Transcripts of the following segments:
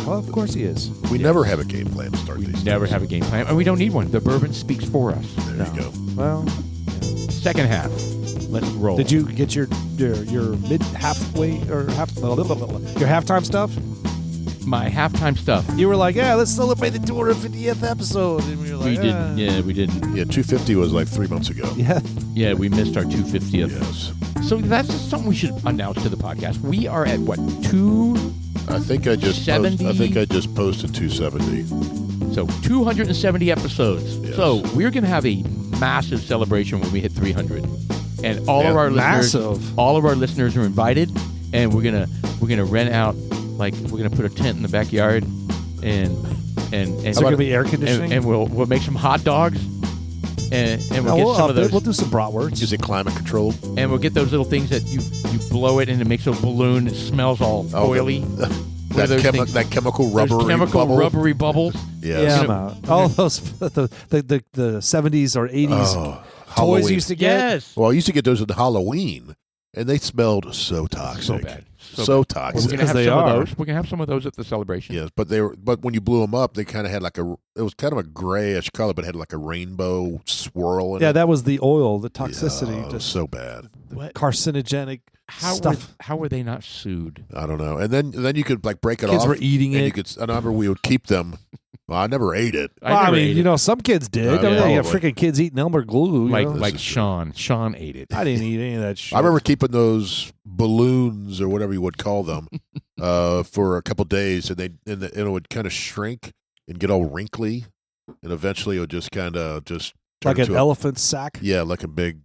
Well, of course he is. We never have a game plan to start these. We never have a game plan, and we don't need one. The bourbon speaks for us. There you go. Well, Second half. Let's roll. did you get your mid halfway or your halftime stuff? My halftime stuff. You were like, yeah, let's celebrate the 250th episode. And we were like, We didn't. Yeah, we didn't. Yeah, 250 was like 3 months ago. Yeah. Yeah, we missed our 250th. Yes. So that's just something we should announce to the podcast. We are at what, 2? I think I just 70? I think I just posted 270. So 270 episodes. Yes. So we're gonna have a massive celebration when we hit 300, and all of our listeners are invited, and we're gonna rent out, like we're gonna put a tent in the backyard, and Is there gonna be air conditioning? and we'll make some hot dogs, and we'll get some of those. We'll do some bratwursts. Is it climate controlled? And we'll get those little things that you blow it and it makes a balloon. It smells all oily. That chemical rubbery bubbles. Yes. Yeah, I'm out. All those the 70s or 80s toys used to get. Yes. Well, I used to get those at Halloween, and they smelled so toxic. So bad. So toxic. We're gonna have they some are. of those. We're gonna have some of those at the celebration. Yes, but when you blew them up, they kind of had it was kind of a grayish color, but had like a rainbow swirl in it. Yeah, that was the oil, the toxicity, Yeah, it was just so bad. carcinogenic stuff. How were they not sued? I don't know. And then you could like break it Kids off. were eating and it. You could. I remember we would keep them. Well, I never ate it. I mean, some kids did. Oh, yeah, you have freaking kids eating Elmer glue. Like Sean. Sean ate it. I didn't eat any of that shit. I remember keeping those balloons or whatever you would call them for a couple days, and it would kind of shrink and get all wrinkly, and eventually it would just kind of just turn like an elephant sack. Yeah, like a big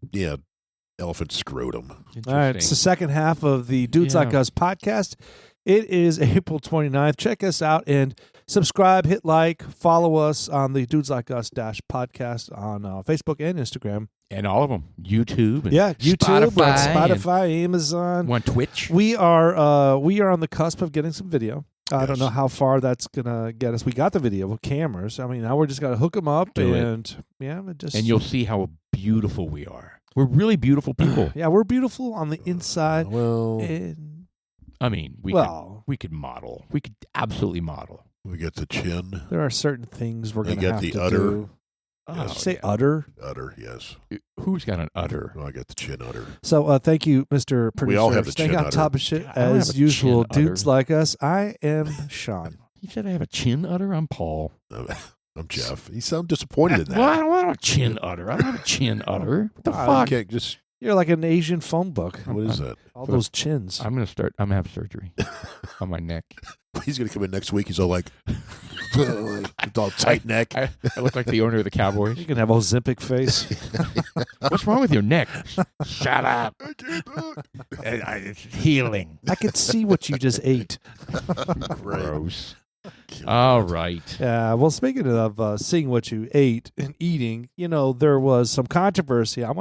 elephant scrotum. All right, it's the second half of the Dudes Like Us podcast. It is April 29th. Check us out and subscribe, hit like, follow us on the Dudes Like Us podcast on Facebook and Instagram. And all of them. YouTube. And YouTube, Spotify, Amazon. On Twitch. We are on the cusp of getting some video. I don't know how far that's gonna get us. We got the video with cameras. I mean, now we're just gotta hook them up and you'll see how beautiful we are. We're really beautiful people. Yeah, we're beautiful on the inside. I mean, we could model. We could absolutely model. We get the chin. There are certain things we're going to have to udder. do. Oh, Did you say udder? Udder, yes. Who's got an udder? Oh, I got the chin udder. So thank you, Mr. Producer. We all have the Staying chin on udder. top of shit as usual. Dudes like us. I am Sean. You said I have a chin udder? I'm Paul. I'm Jeff. You sound disappointed in that. Well, I don't have a chin udder. I don't have a chin udder. What the fuck? You can't just... You're like an Asian phone book. What is that? All those chins. I'm going to have surgery on my neck. He's going to come in next week. He's all like, with all tight neck. I look like the owner of the Cowboys. You can have Ozempic face. What's wrong with your neck? Shut up. I can't look. It's healing. I could see what you just ate. Gross. All right. Yeah. Well, speaking of seeing what you ate and eating, there was some controversy. I'm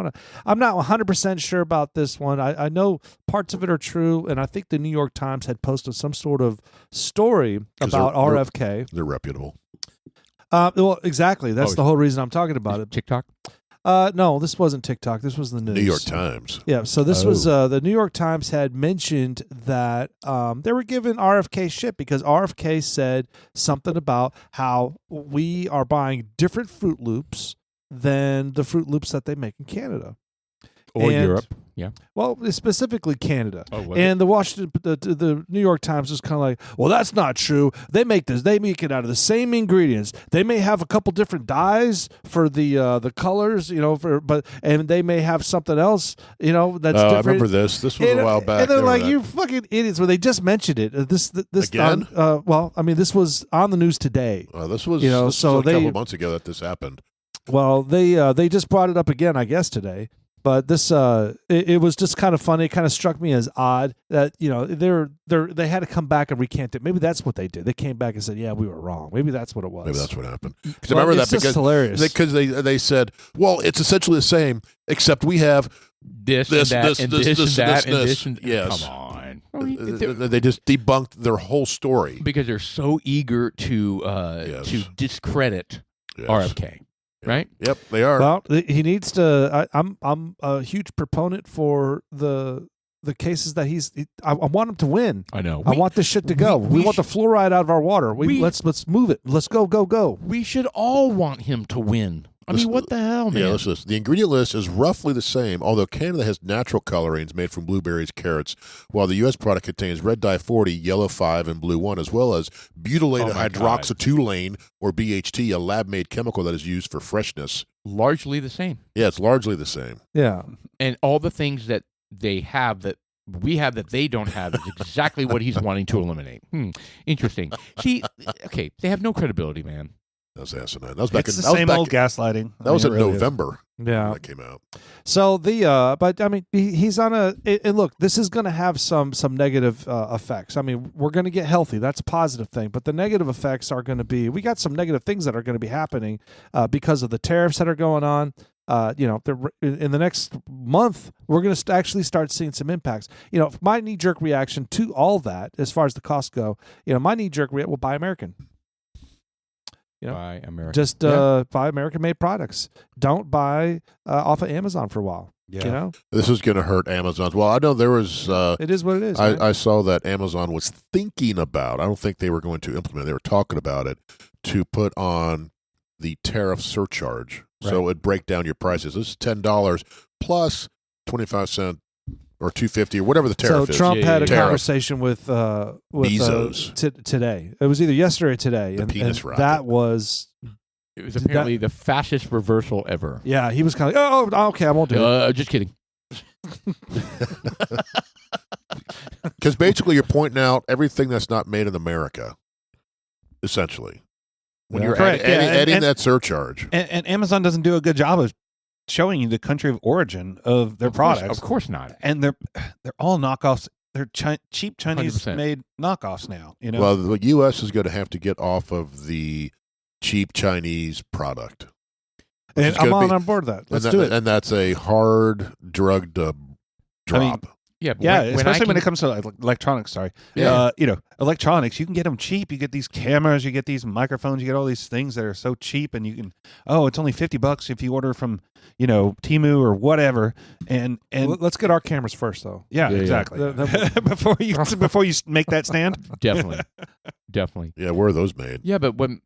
not 100% sure about this one. I know parts of it are true, and I think the New York Times had posted some sort of story about RFK. They're reputable. Well, exactly. That's the whole reason I'm talking about it. TikTok? No, this wasn't TikTok. This was the news. New York Times. Yeah, so this was the New York Times had mentioned that they were giving RFK shit because RFK said something about how we are buying different Fruit Loops than the Fruit Loops that they make in Canada. Or Europe. Yeah. Well, specifically Canada. Oh, and the New York Times was kind of like, well, that's not true. They make it out of the same ingredients. They may have a couple different dyes for the colors, and they may have something else, that's different. I remember this. This was a while back. And they're like, you fucking idiots. Well, they just mentioned it. This again? This was on the news today. This was a couple of months ago that this happened. Well, they just brought it up again, I guess, today. But this, it was just kind of funny. It kind of struck me as odd that they had to come back and recant it. Maybe that's what they did. They came back and said, "Yeah, we were wrong." Maybe that's what it was. Maybe that's what happened. Because I remember that because hilarious. Because they said, "Well, it's essentially the same, except we have this and that. Yes, come on. They just debunked their whole story because they're so eager to discredit RFK. Right? Yep, they are. Well, he needs to. I'm a huge proponent for the the cases that I want him to win. I know. I want this shit to go. We want the fluoride out of our water. Let's move it. Let's go. We should all want him to win. I mean, what the hell, man? Yeah, listen. The ingredient list is roughly the same, although Canada has natural colorings made from blueberries, carrots, while the U.S. product contains red dye 40, yellow 5, and blue 1, as well as butylated hydroxytoluene, or BHT, a lab-made chemical that is used for freshness. Largely the same. Yeah, it's largely the same. Yeah. And all the things that they have that we have that they don't have is exactly what he's wanting to eliminate. Interesting. See, okay, they have no credibility, man. That was asinine. That was back it's in the same old gaslighting. That was in really November. Yeah, when that came out. So but I mean, he's on and look, this is going to have some negative effects. I mean, we're going to get healthy. That's a positive thing, but the negative effects are going to be. We got some negative things that are going to be happening because of the tariffs that are going on. In the next month, we're going to actually start seeing some impacts. My knee-jerk reaction to all that, as far as the costs go, my knee-jerk reaction will buy American. Buy American. Just buy American-made products. Don't buy off of Amazon for a while. Yeah. This is going to hurt Amazon. Well, I know there was. It is what it is. I saw that Amazon was thinking about. I don't think they were going to implement. They were talking about it to put on the tariff surcharge, so it'd break down your prices. This is $10 plus 25 cents or $2.50 or whatever the tariff is. So Trump had a tariff. Conversation with Bezos today. It was either yesterday or today, The penis and rocket. that was. It was apparently the fastest reversal ever. Yeah, he was kind of okay, I won't do it. Just kidding. Because basically you're pointing out everything that's not made in America, essentially. When you're Correct, adding that surcharge. And Amazon doesn't do a good job of showing you the country of origin of their products. Of course not. And they're all knockoffs. They're cheap Chinese 100%. made knockoffs now. Well, the U.S. is going to have to get off of the cheap Chinese product. And I'm on board with that. Let's do it. And that's a hard drug to drop. I mean, Yeah, especially when it comes to electronics. Sorry, Yeah. Electronics. You can get them cheap. You get these cameras. You get these microphones. You get all these things that are so cheap, and you can. Oh, it's only $50 if you order from Temu or whatever. And Let's get our cameras first, though. yeah, Yeah, yeah. exactly. before you make that stand. Definitely. Yeah, where are those made? Yeah, but when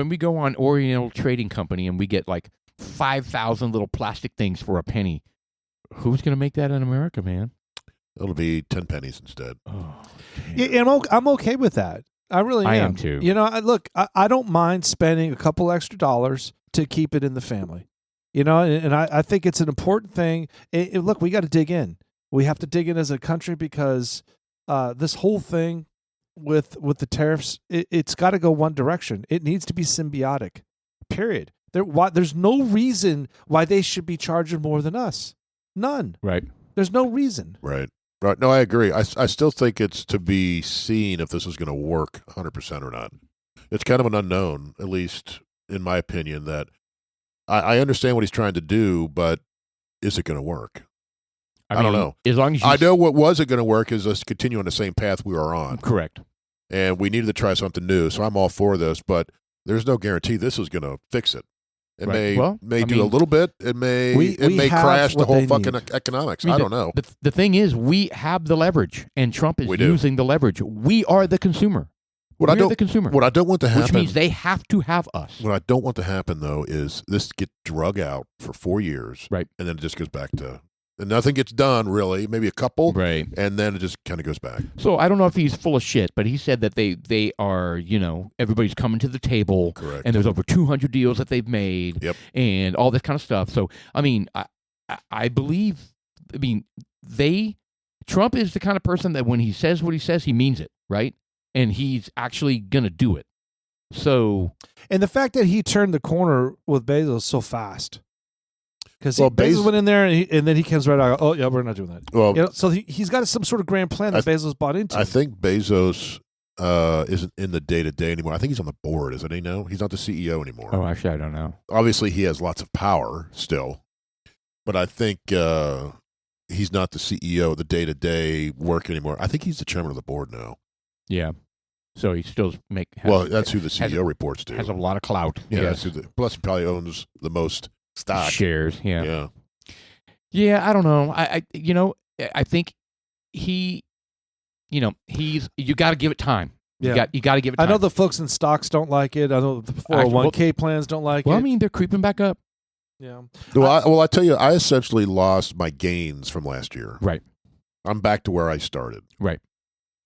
we go on Oriental Trading Company and we get like 5,000 little plastic things for a penny, who's going to make that in America, man? It'll be 10 pennies instead. Oh, Yeah, I'm okay with that. I really am. I am too. I don't mind spending a couple extra dollars to keep it in the family. And I think it's an important thing. Look, we got to dig in. We have to dig in as a country because this whole thing with the tariffs, it's got to go one direction. It needs to be symbiotic, period. There's no reason why they should be charging more than us. None. Right. There's no reason. Right. No, I agree. I still think it's to be seen if this is going to work 100% or not. It's kind of an unknown, at least in my opinion, that I understand what he's trying to do, but is it going to work? I don't know. As long as I know what wasn't going to work is us continue on the same path we are on. Correct. And we needed to try something new, so I'm all for this, but there's no guarantee this is going to fix it. It may do a little bit. It may crash the whole fucking economics. I don't know. The thing is, we have the leverage, and Trump is using the leverage. We are the consumer. We're the consumer. What I don't want to happen, which means they have to have us. What I don't want to happen though is this get drug out for 4 years, right? And then it just goes back to. And nothing gets done, really. Maybe a couple. Right. And then it just kind of goes back. So I don't know if he's full of shit, but he said that they are, everybody's coming to the table. Correct. And there's over 200 deals that they've made. Yep. And all this kind of stuff. So, I mean, I believe, Trump is the kind of person that when he says what he says, he means it, right? And he's actually going to do it. So. And the fact that he turned the corner with Bezos so fast. Because Bezos went in there and then he comes right out. Oh yeah, we're not doing that. Well, so he's got some sort of grand plan that Bezos bought into. I think Bezos isn't in the day-to-day anymore. I think he's on the board, isn't he? No, he's not the CEO anymore. Oh, actually, I don't know. Obviously, he has lots of power still, but I think he's not the CEO of the day-to-day work anymore. I think he's the chairman of the board now. Yeah. So he still that's who the CEO reports to. Has a lot of clout. Yeah. Yes. Plus, he probably owns the most stock shares. Yeah. Yeah. I don't know. I think he, you got to give it time. Yeah. You got to give it time. I know the folks in stocks don't like it. I know the 401k plans don't like it. Well, I mean, they're creeping back up. Yeah. Well, I tell you, I essentially lost my gains from last year. Right. I'm back to where I started. Right.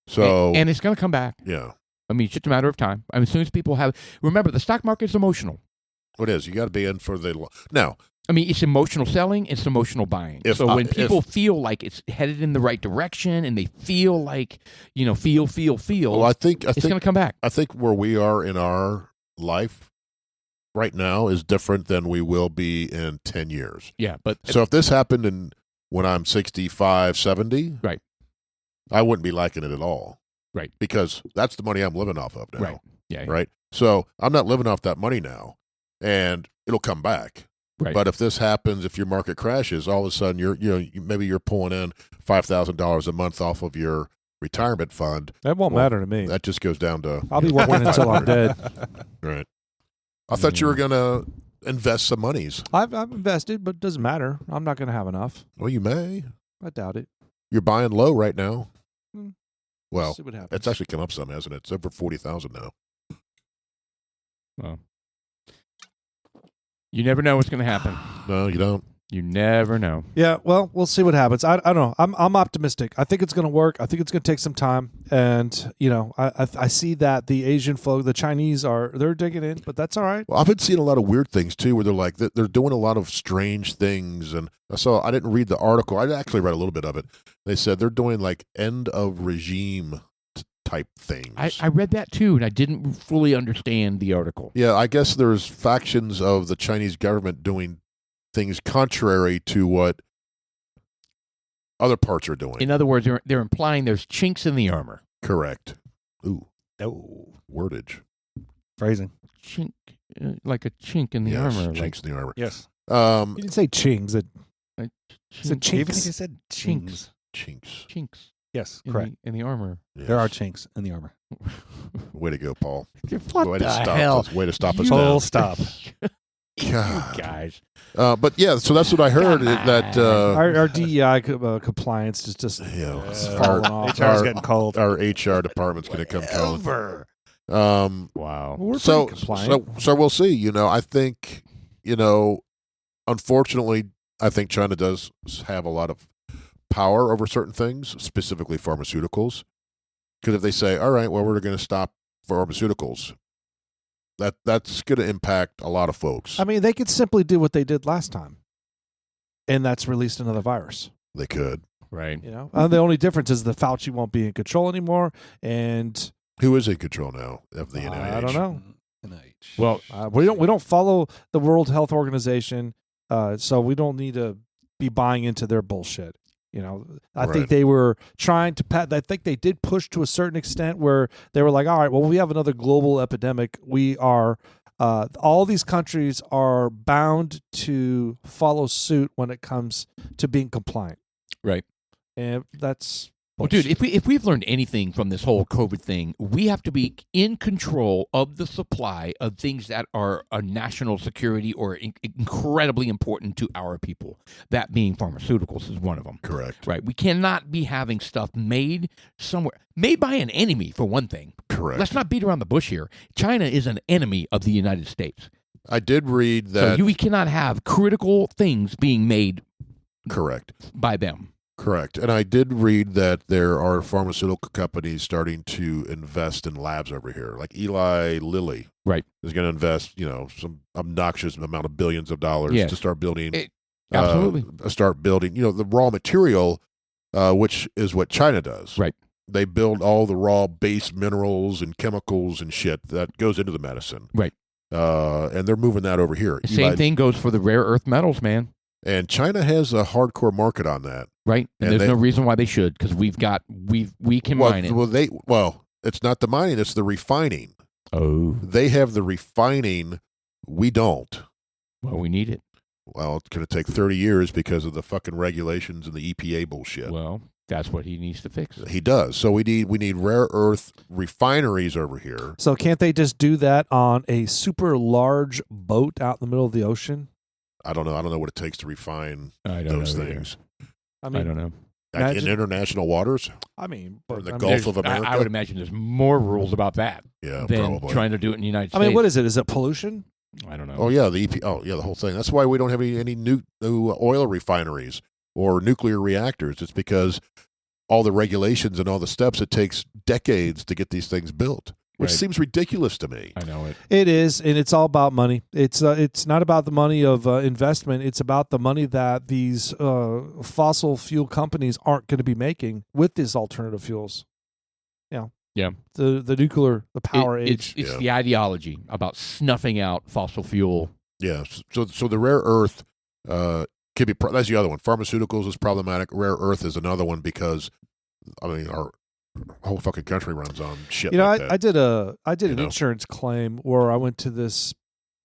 So and it's going to come back. Yeah. I mean, it's just a matter of time. I mean, as soon as people remember, the stock market's emotional. It is. You got to be in for now. I mean, it's emotional selling, it's emotional buying. So when people feel like it's headed in the right direction and they feel like, feel. Well, I think it's going to come back. I think where we are in our life right now is different than we will be in 10 years. Yeah, but so if this happened when I'm 65, 70, right, I wouldn't be liking it at all. Right. Because that's the money I'm living off of now. Right. Yeah. Right. So I'm not living off that money now, and it'll come back. Right. But if this happens, if your market crashes, all of a sudden maybe you're pulling in $5,000 a month off of your retirement fund. That won't matter to me. That just goes down to I'll be working until I'm dead. Right. I thought you were going to invest some monies. I've invested, but it doesn't matter. I'm not going to have enough. Well, you may. I doubt it. You're buying low right now. Well, see what happens. It's actually come up some, hasn't it? It's over 40,000 now. Well, you never know what's going to happen. No, you don't. You never know. Yeah, well, we'll see what happens. I don't know. I'm optimistic. I think it's going to work. I think it's going to take some time. And, I see that the Asian folk, the Chinese they're digging in, but that's all right. Well, I've been seeing a lot of weird things, too, where they're like, they're doing a lot of strange things. And I didn't read the article. I actually read a little bit of it. They said they're doing like end of regime type things. I read that too, and I didn't fully understand the article. Yeah, I guess there's factions of the Chinese government doing things contrary to what other parts are doing. In other words, they're implying there's chinks in the armor. Correct. Ooh. Oh. Wordage. Phrasing. Chink, like a chink in the armor. Chinks in the armor. Yes. You didn't say chings. It said Even if chinks. you said chinks. Chinks. Yes, correct. In the armor. Yes. There are chinks in the armor. Way to go, Paul. What way the to stop hell? Us. Way to stop us Full down. stop. God. Guys. But yeah, so that's what I heard. That Our DEI compliance is just falling off. HR's getting cold. Our HR department's going to come calling. Wow. We're So pretty compliant. we'll see. I think unfortunately, I think China does have a lot of power over certain things, specifically pharmaceuticals. Because if they say, all right, well, we're going to stop pharmaceuticals, that's going to impact a lot of folks. I mean, they could simply do what they did last time, and that's released another virus. They could. Right. The only difference is the Fauci won't be in control anymore, and Who is in control now of the NIH? I don't know. NIH. Well, we don't follow the World Health Organization, so we don't need to be buying into their bullshit. I think they were trying to I think they did push to a certain extent where they were like, all right, well, we have another global epidemic. We are, all these countries are bound to follow suit when it comes to being compliant. Right. And that's well, dude, if we've learned anything from this whole COVID thing, we have to be in control of the supply of things that are a national security or incredibly important to our people. That being pharmaceuticals is one of them. Correct. Right. We cannot be having stuff made by an enemy, for one thing. Correct. Let's not beat around the bush here. China is an enemy of the United States. I did read that. So we cannot have critical things being made. Correct. By them. Correct. And I did read that there are pharmaceutical companies starting to invest in labs over here. Like Eli Lilly right. is going to invest, some obnoxious amount of billions of dollars to start building. Absolutely. Start building, the raw material, which is what China does. Right. They build all the raw base minerals and chemicals and shit that goes into the medicine. Right. And they're moving that over here. Same thing goes for the rare earth metals, man. And China has a hardcore market on that. Right. And there's no reason why they should, because we can mine it. Well, it's not the mining, it's the refining. Oh. They have the refining, we don't. Well, we need it. Well, it's going to take 30 years because of the fucking regulations and the EPA bullshit. Well, that's what he needs to fix. He does. So we need rare earth refineries over here. So can't they just do that on a super large boat out in the middle of the ocean? I don't know. I don't know what it takes to refine those things. I mean, I don't know. Like in international waters? I mean, Or the I mean, Gulf of America? I would imagine there's more rules about that Yeah, than probably. trying to do it in the United I States. mean, what is it? Is it pollution? I don't know. Oh yeah, the EP. Oh yeah, the whole thing. That's why we don't have any new oil refineries or nuclear reactors. It's because all the regulations and all the steps. It takes decades to get these things built, which Right. seems ridiculous to me. I know it. It is, and it's all about money. It's not about the money of investment. It's about the money that these fossil fuel companies aren't going to be making with these alternative fuels. Yeah. The nuclear, the power age. It's Yeah. the ideology about snuffing out fossil fuel. Yeah. So the rare earth could be. That's the other one. Pharmaceuticals is problematic. Rare earth is another one because, I mean, our whole fucking country runs on shit. You know, like that. I did an know? insurance claim where I went to this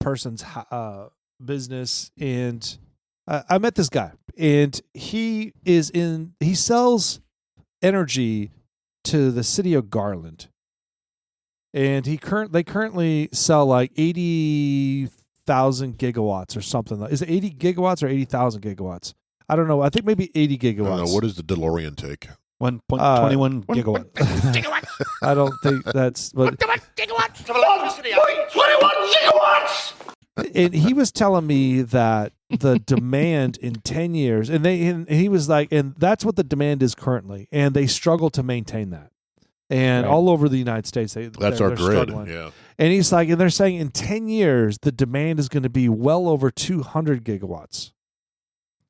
person's business, and I met this guy, and he sells energy to the city of Garland, and they currently sell like 80,000 gigawatts or something. Is it 80 gigawatts or 80,000 gigawatts? I don't know. I think maybe 80 I don't gigawatts. know. What does the DeLorean take? 1.21 gigawatt. I don't think that's. But 21 gigawatts! and he was telling me that the demand in 10 years, and he was like, and that's what the demand is currently, and they struggle to maintain that. And Right. all over the United States, That's they're our grid. struggling. Yeah. And he's like, and they're saying in 10 years, the demand is going to be well over 200 gigawatts.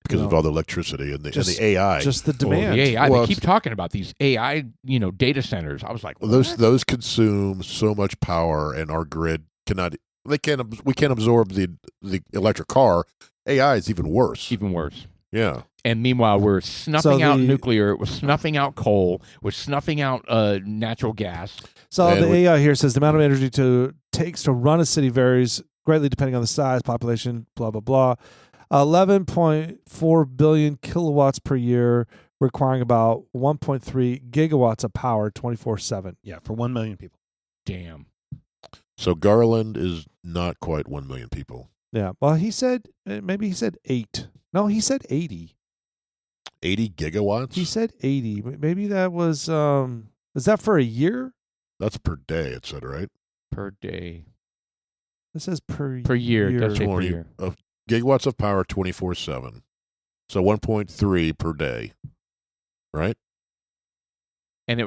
Because You of know, all the electricity and the just- AI. Just the Well, demand. the AI, Well, they keep talking about these AI, data centers. I was like, what? Those consume so much power, and our grid cannot. We can't absorb the electric car. AI is even worse. Even worse. Yeah. And meanwhile, we're snuffing So out the- nuclear, we're snuffing out coal, we're snuffing out natural gas. So And the we- AI here says the amount of energy takes to run a city varies greatly depending on the size, population, blah, blah, blah. 11.4 billion kilowatts per year, requiring about 1.3 gigawatts of power 24/7. Yeah, for 1 million people. Damn. So Garland is not quite 1 million people. Yeah. Well, he said, maybe he said 8. No, he said 80. 80 gigawatts? He said 80. Maybe that was, is that for a year? That's per day, it said, right? Per day. It says per year. It does say per 20 year. Gigawatts of power 24/7. So 1.3 per day. Right? And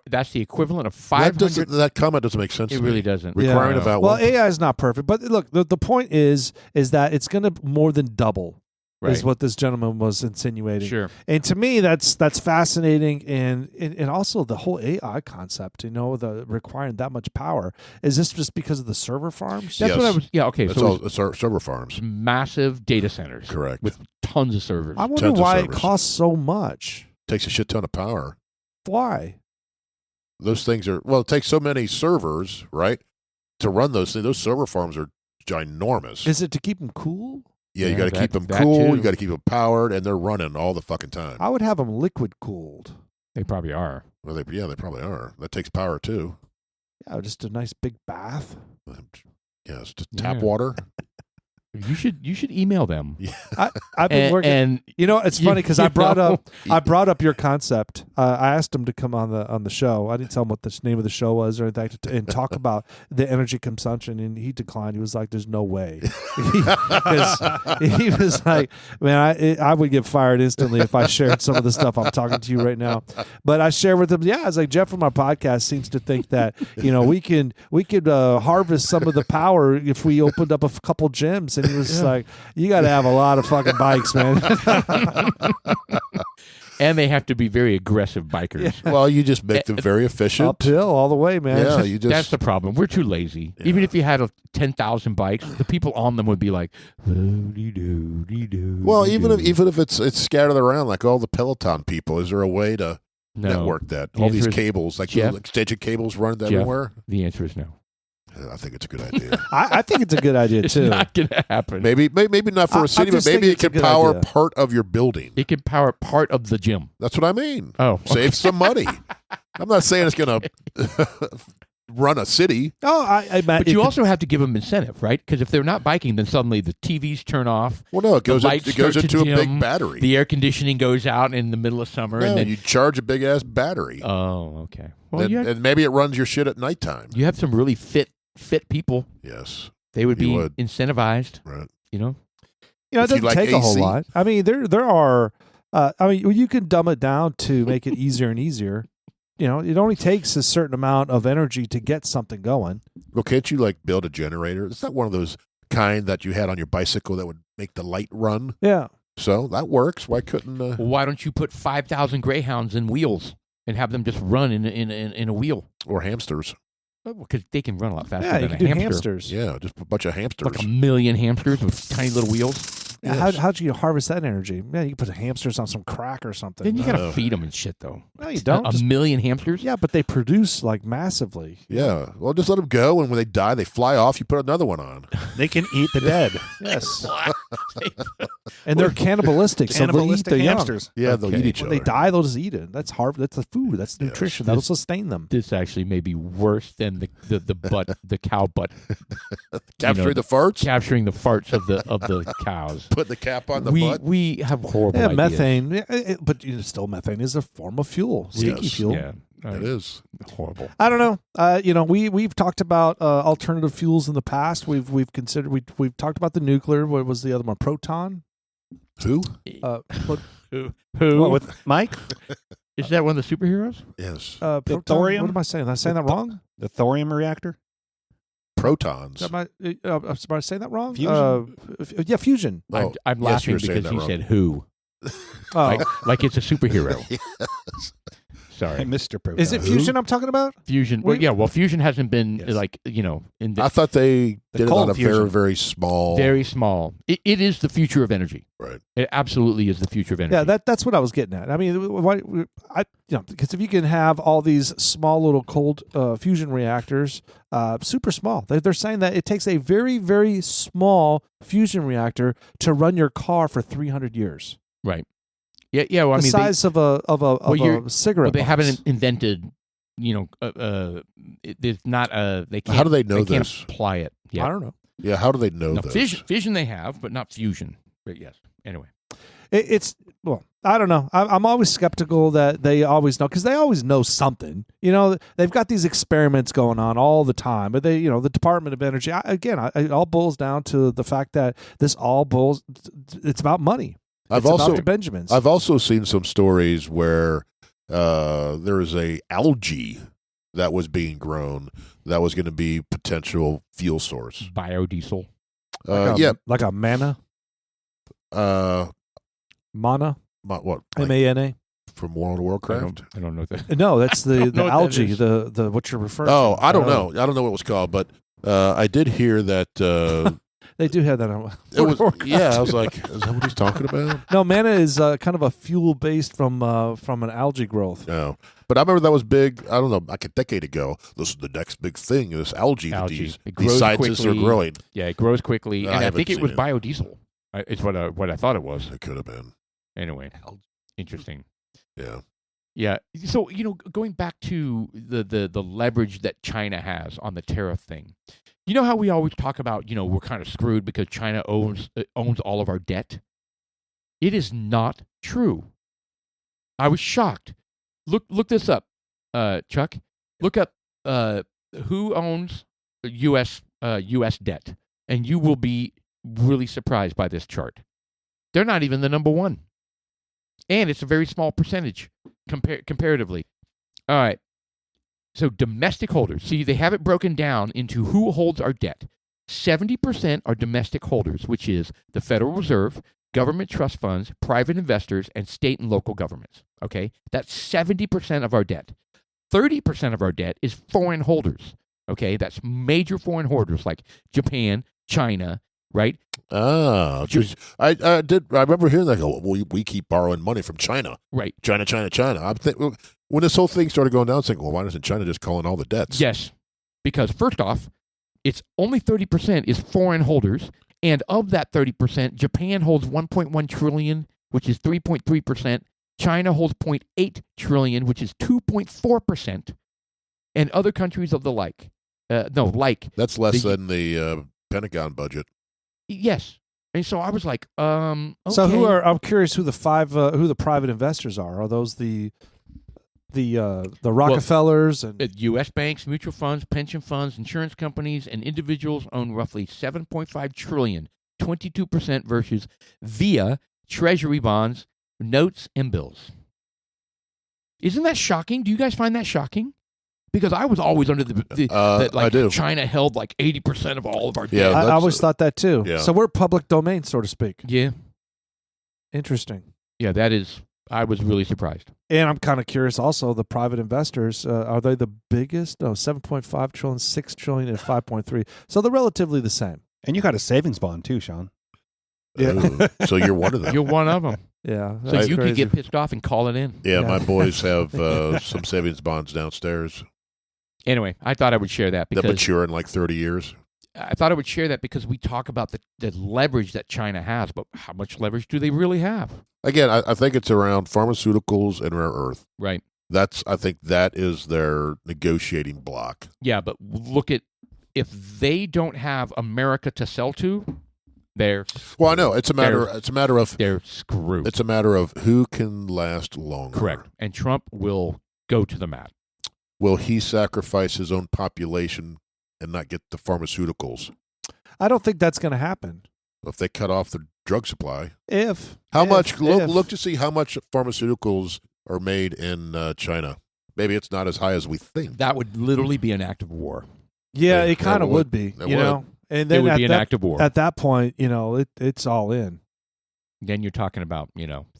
that's the equivalent of That 500. that comment doesn't make sense It to really me. doesn't. Requiring Yeah. about Well, one. AI is not perfect, but look, the point is that it's going to more than double. Right. Is what this gentleman was insinuating. Sure. And to me, that's fascinating, and also the whole AI concept. The requiring that much power. Is this just because of the server farms? That's Yes. what I was. Yeah. Okay. That's So all. It's our server farms. massive data centers. Correct. With tons of servers. I wonder Tons of why it servers. costs so much. Takes a shit ton of power. Why? Those things are, well, it takes so many servers, right, to run those things. Those server farms are ginormous. Is it to keep them cool? Yeah, you Yeah, got to keep them that cool. too. You got to keep them powered, and they're running all the fucking time. I would have them liquid cooled. They probably are. Well, they probably are. That takes power too. Yeah, just a nice big bath. Yeah, it's just tap Yeah. water. You should email them. I've been working. And It's funny because I you brought know. up your concept. I asked him to come on the show. I didn't tell him what the name of the show was or anything, and talk about the energy consumption, and he declined. He was like, "There's no way," because he was like, "Man, I would get fired instantly if I shared some of the stuff I'm talking to you right now." But I shared with him. Yeah, I was like, Jeff from our podcast seems to think that we could harvest some of the power if we opened up a couple gyms. And he was like, you got to have a lot of fucking bikes, man. and they have to be very aggressive bikers. Well, you just make them very efficient. Uphill all the way, man. Yeah, you just. That's the problem. We're too lazy. Yeah. Even if you had 10,000 bikes, the people on them would be like, "Doo-dee-doo-dee-doo, Well, even dee-doo." if it's scattered around like all the Peloton people, is there a way to No. network that? The All these answer is- cables, like Jeff? the extension cables, running Jeff. everywhere. The answer is no. I think it's a good idea. I think it's a good idea It's too. not going to happen. maybe not for I a city, but just think maybe it it's a can good power idea. part of your building. It can power part of the gym. That's what I mean. Oh, Save some money. I'm not saying it's going to run a city. I But you also have to give them incentive, right? Because if they're not biking, then suddenly the TVs turn off. Well, no, it goes start into a dim, big battery. The air conditioning goes out in the middle of summer. No, and then you charge a big ass battery. Oh, okay. Well, and maybe it runs your shit at nighttime. you have some really fit people. Yes. They would You be would. incentivized. Right. You know? it If you doesn't like take a whole AC. lot. I mean, there are. You can dumb it down to make it easier and easier. It only takes a certain amount of energy to get something going. Well, can't you like build a generator? It's not one of those kind that you had on your bicycle that would make the light run. Yeah. So that works. Why couldn't? Well, why don't you put 5,000 Greyhounds in wheels and have them just run in a wheel? Or hamsters? Because they can run a lot faster Yeah, you than can a do hamster. hamsters. Yeah, just a bunch of hamsters. Like 1 million hamsters with tiny little wheels. Yes. How'd you harvest that energy? Yeah, you can put hamsters on some crack or something. Then you got to No. feed them and shit, though. No, you don't. A Just- million hamsters? yeah, but they produce like massively. Yeah. Well, just let them go, and when they die, they fly off. You put another one on. They can eat the dead. Yes. And they're cannibalistic. So they'll eat Cannibalistic the young. hamsters. Yeah, they'll Okay. eat each When other. they die, they'll just eat it. That's That's the food. That's the nutrition. That'll sustain them. This actually may be worse than the butt, the cow butt. Capturing the farts. Capturing the farts of the cows. Put the cap on the we butt. we have horrible Yeah, ideas. methane. But still, methane is a form of fuel. Stinky Yes. fuel. Yeah, It is. horrible. I don't know. We've talked about alternative fuels in the past. We've considered we've talked about the nuclear. What was the other one? Proton. Who? What, Who What, with Mike? is that? One of the superheroes? Yes. proton? thorium? What am I saying? Am I saying that wrong? The thorium reactor? Protons. Am I saying that wrong? Fusion? Yeah, fusion. Oh, I'm yes, laughing you're saying because that he wrong. said who, Oh, like it's a superhero. Sorry, Mr. Proton. is it fusion I'm talking about? fusion. Wait. Well, fusion hasn't been Yes. in the I thought they The did it cold on a fusion. very, very small. very small. It is the future of energy. Right. It absolutely is the future of energy. Yeah, that's what I was getting at. I mean, because if you can have all these small little cold fusion reactors, super small. They're saying that it takes a very, very small fusion reactor to run your car for 300 years. right. Yeah. Well, I The mean, size of a cigarette. they box. haven't invented. There's not a. They can't. How do they know can't this? apply it. I Yeah. don't know. Yeah. How do they know No, this? fission they have, but not fusion. But yes. Anyway. I don't know. I'm always skeptical that they always know because they always know something. They've got these experiments going on all the time, but the Department of Energy. It all boils down to the fact that it's about money. I've It's also about the Benjamins. I've also seen some stories where there is a algae that was being grown that was going to be potential fuel source. Biodiesel. like a mana, mana, What? Like MANA. from World of Warcraft? I don't know that. No, that's the know what that algae. is. The what you're referring Oh, to. I don't know. I don't know what it was called, but I did hear that. They do have that on. It was, Warcraft. yeah, I was like, is that what he's talking about? No, mana is kind of a fuel based from an algae growth. No. But I remember that was big, I don't know, like a decade ago. This is the next big thing, this algae that Algae. these It grows scientists quickly. are growing. Yeah, it grows quickly, I and I haven't think it seen was it. biodiesel. It's what I thought it was. It could have been. Anyway, interesting. Yeah. Yeah. So going back to the leverage that China has on the tariff thing. You know how we always talk about we're kind of screwed because China owns all of our debt. It is not true. I was shocked. Look this up, Chuck. Look up who owns U.S. debt, and you will be really surprised by this chart. They're not even the number one, and it's a very small percentage comparatively. All right. So domestic holders, see, they have it broken down into who holds our debt. 70% are domestic holders, which is the Federal Reserve, government trust funds, private investors, and state and local governments. Okay? That's 70% of our debt. 30% of our debt is foreign holders. Okay? That's major foreign holders like Japan, China, right? Ah, Just- I remember hearing that. Well, we keep borrowing money from China. Right. China. When this whole thing started going down, I was thinking, well, why doesn't China just call in all the debts? Yes. Because first off, it's only 30% is foreign holders, and of that 30%, Japan holds 1.1 trillion, which is 3.3%. China holds 0.8 trillion, which is 2.4%. and other countries of the like. That's less than the Pentagon budget. Yes. And so I was like, okay. So I'm curious who the private investors are. Are those the Rockefellers and U.S. banks, mutual funds, pension funds, insurance companies, and individuals own roughly $7.5 trillion, 22% versus via Treasury bonds, notes, and bills. Isn't that shocking? Do you guys find that shocking? Because I was always under that I do. China held like 80% of all of our debt. Yeah, I always thought that too. Yeah. So we're public domain, so to speak. Yeah. Interesting. Yeah, that is. I was really surprised. And I'm kind of curious also, the private investors, are they the biggest? No, 7.5 trillion, 6 trillion, and 5.3. So they're relatively the same. And you got a savings bond too, Sean. Yeah. Ooh, so you're one of them. You're one of them. Yeah. So that's you could crazy. get pissed off and call it in. Yeah, Yeah. my boys have some savings bonds downstairs Anyway, I thought I would share that that because mature in like 30 years. I thought I would share that because we talk about the leverage that China has, but how much leverage do they really have? Again, I think it's around pharmaceuticals and rare earth. Right. I think that is their negotiating block. Yeah, but look at if they don't have America to sell to, they're Well, I know it's a matter of they're screwed. it's a matter of who can last longer. Correct. And Trump will go to the mat. Will he sacrifice his own population and not get the pharmaceuticals I don't think that's going to happen. if they cut off the drug supply? If. Look to see how much pharmaceuticals are made in China. Maybe it's not as high as we think. That would literally be an act of war. Yeah, Yeah, it kind of it would be, It you would. know. And It then would at be an that, act of war. at that point, it's all in. Then you're talking about,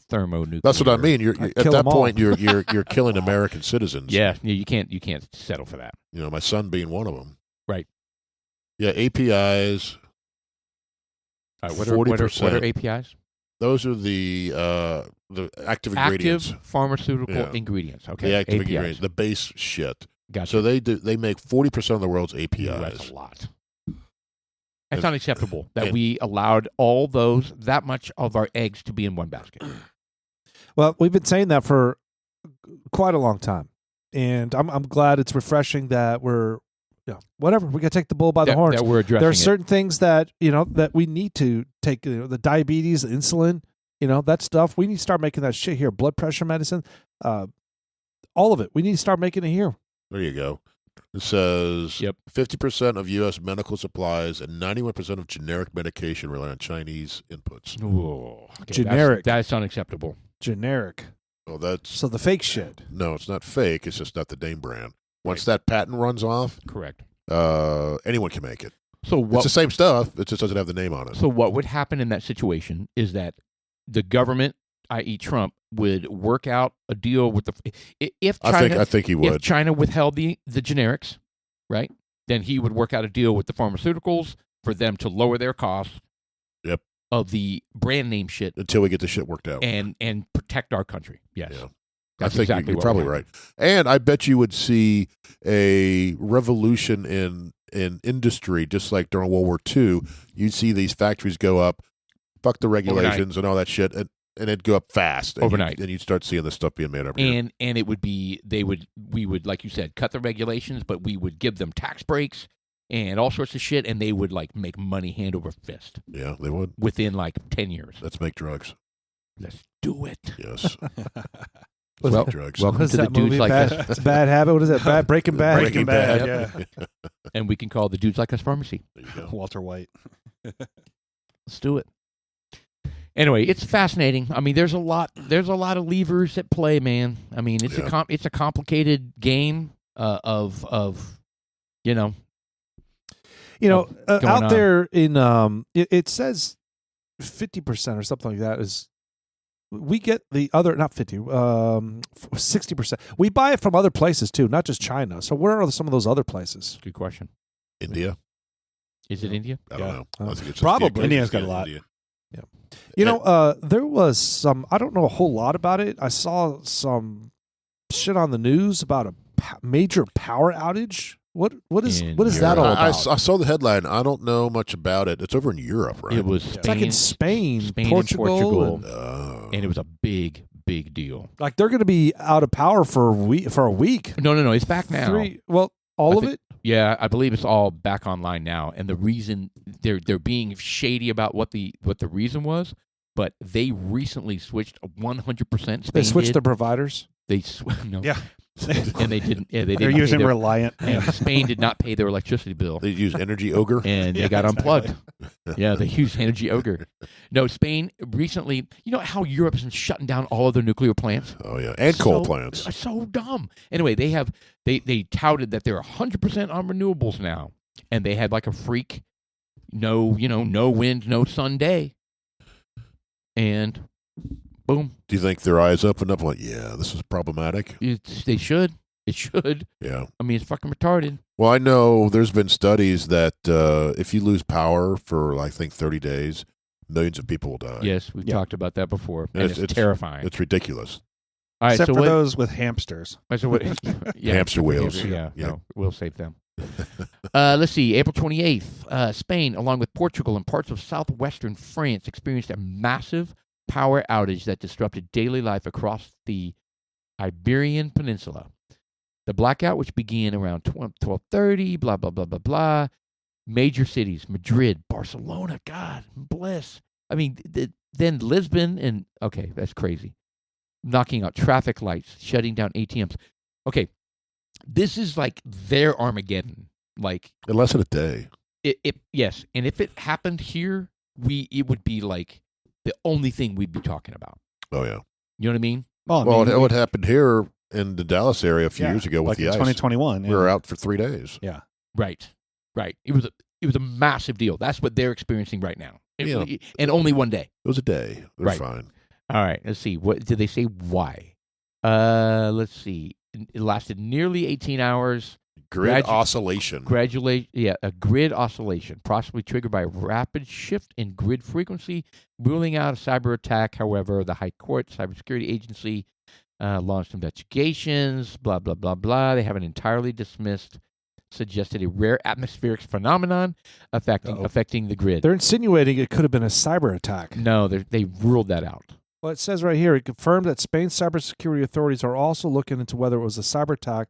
thermonuclear. That's what I mean. You're I'd at kill that them all. point you're killing American citizens. Yeah, you can't settle for that. My son being one of them. Right. Yeah, APIs. All right, what are 40%. APIs? Those are the active ingredients. Active pharmaceutical Yeah. ingredients. Okay. The active APIs. ingredients, the base shit. Gotcha. So they make 40% of the world's APIs. Ooh, that's a lot. That's And- unacceptable that and- we allowed that much of our eggs to be in one basket. Well, we've been saying that for quite a long time. And I'm glad it's refreshing that we're, whatever. We got to take the bull by the horns. That we're addressing There are it. certain things that that we need to take. The diabetes, the insulin, that stuff. We need to start making that shit here. Blood pressure medicine, all of it. We need to start making it here. There you go. It says Yep. 50% of U.S. medical supplies and 91% of generic medication rely on Chinese inputs. Ooh, okay, Generic. That's unacceptable. Generic. Oh, that's So the fake shit. no, it's not fake. It's just not the name brand. Once that patent runs off, Correct. anyone can make it. So It's what? the same stuff. It just doesn't have the name on it. So what would happen in that situation is that the government, i.e., Trump, would work out a deal with if China. I think he If would. China withheld the generics, right, then he would work out a deal with the pharmaceuticals for them to lower their costs. Yep. Of the brand name shit Until we get the shit worked out. and protect our country. Yes. Yeah. That's I think exactly you're what probably would right. happen. And I bet you would see a revolution in industry, just like during World War II. You'd see these factories go up, fuck the regulations and all that shit, and it'd go up fast. And Overnight. And you'd start seeing this stuff being made over here. And it would be we would, like you said, cut the regulations, but we would give them tax breaks and all sorts of shit, and they would make money hand over fist Yeah, they would. within 10 years. Let's make drugs. Let's do it. Yes. Was Let's it- make drugs. Welcome What is to the that dudes movie? like Bad, us, Bad Habit. What is that? Breaking Bad. Breaking Bad. Yeah. and we can call the dudes like us pharmacy. There you go. Walter White. Let's do it. Anyway, it's fascinating. I mean, there's a lot of levers at play, man. I mean, it's a complicated game of out on. there in it says 50% or something like that is we get the other, not 50, 60%. We buy it from other places too, not just China. So where are some of those other places? good question. India? Is it India? I don't know. I think it's just Probably. the India's got a India. lot. There was some, I don't know a whole lot about it. I saw some shit on the news about a major power outage. What is In that all Europe. I about? saw the headline. I don't know much about it. It's over in Europe, right? It was It's like in Spain, Spain Portugal. and Portugal. Oh. And it was a big big deal. Like they're going to be out of power for a week. No, it's back now. All of it? Yeah, I believe it's all back online now. And the reason they're being shady about what the reason was, but they recently switched 100%. They switched the providers? No. Yeah. And they didn't. Yeah, they They're didn't using Reliant. And Spain did not pay their electricity bill. They use Energy Ogre. And they got unplugged. Yeah, they used Energy Ogre. No, Spain recently, you know how Europe is shutting down all of their nuclear plants? Oh, yeah. And coal plants. So dumb. Anyway, they touted that they're 100% on renewables now. And they had like a freak, no wind, no sun day. And boom. Do you think their eyes opened up like, yeah, this is problematic? They should. It should. Yeah. I mean, it's fucking retarded. Well, I know there's been studies that if you lose power for, I think, 30 days, millions of people will die. Yes, we've talked about that before. And it's terrifying. It's ridiculous. All right, Except so for those with hamsters. So what, Hamster whales. Yeah, Yeah. no, we'll save them. Let's see. April 28th, Spain, along with Portugal and parts of southwestern France, experienced a massive power outage that disrupted daily life across the Iberian Peninsula. The blackout, which began around 12:30, blah, blah, blah, blah, blah. Major cities, Madrid, Barcelona, God, bless. I mean, then Lisbon and, okay, that's crazy. Knocking out traffic lights, shutting down ATMs. Okay, this is like their Armageddon. Like In less than a day. Yes, and if it happened here, it would be like the only thing we'd be talking about. Oh, yeah. You know what I mean? Well, what happened here in the Dallas area a few years ago with like the in ice. 2021. We were out for 3 days. Yeah. Right. It was a massive deal. That's what they're experiencing right now. And only one day. It was a day. They're fine. All right. Let's see. What did they say? Why? Let's see. It lasted nearly 18 hours. Grid oscillation. A grid oscillation, possibly triggered by a rapid shift in grid frequency, ruling out a cyber attack. However, the High Court Cybersecurity Agency launched investigations, blah, blah, blah, blah. They haven't entirely dismissed, suggested a rare atmospheric phenomenon affecting the grid. They're insinuating it could have been a cyber attack. No, they ruled that out. Well, it says right here, it confirmed that Spain's cybersecurity authorities are also looking into whether it was a cyber attack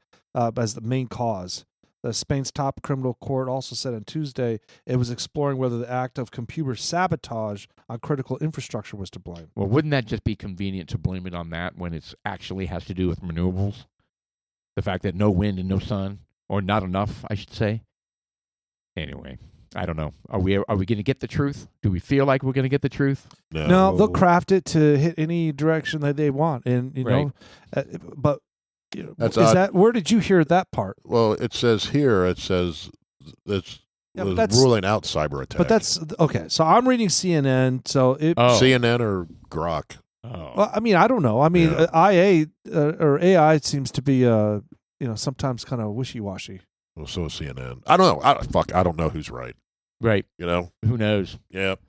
as the main cause. The Spain's top criminal court also said on Tuesday it was exploring whether the act of computer sabotage on critical infrastructure was to blame. Well, wouldn't that just be convenient to blame it on that when it actually has to do with renewables? The fact that no wind and no sun, or not enough, I should say. Anyway, I don't know. Are we going to get the truth? Do we feel like we're going to get the truth? No, they'll craft it to hit any direction that they want, and know. But where did you hear that part? Well, it says here. It says it's ruling out cyber attack. But that's okay. So I'm reading CNN. So CNN or Grok. Oh. Well, I mean, I don't know. I mean, IA or AI seems to be sometimes kind of wishy-washy. Well, so is CNN. I don't know. I don't know who's right. Right. You know? Who knows? Yep.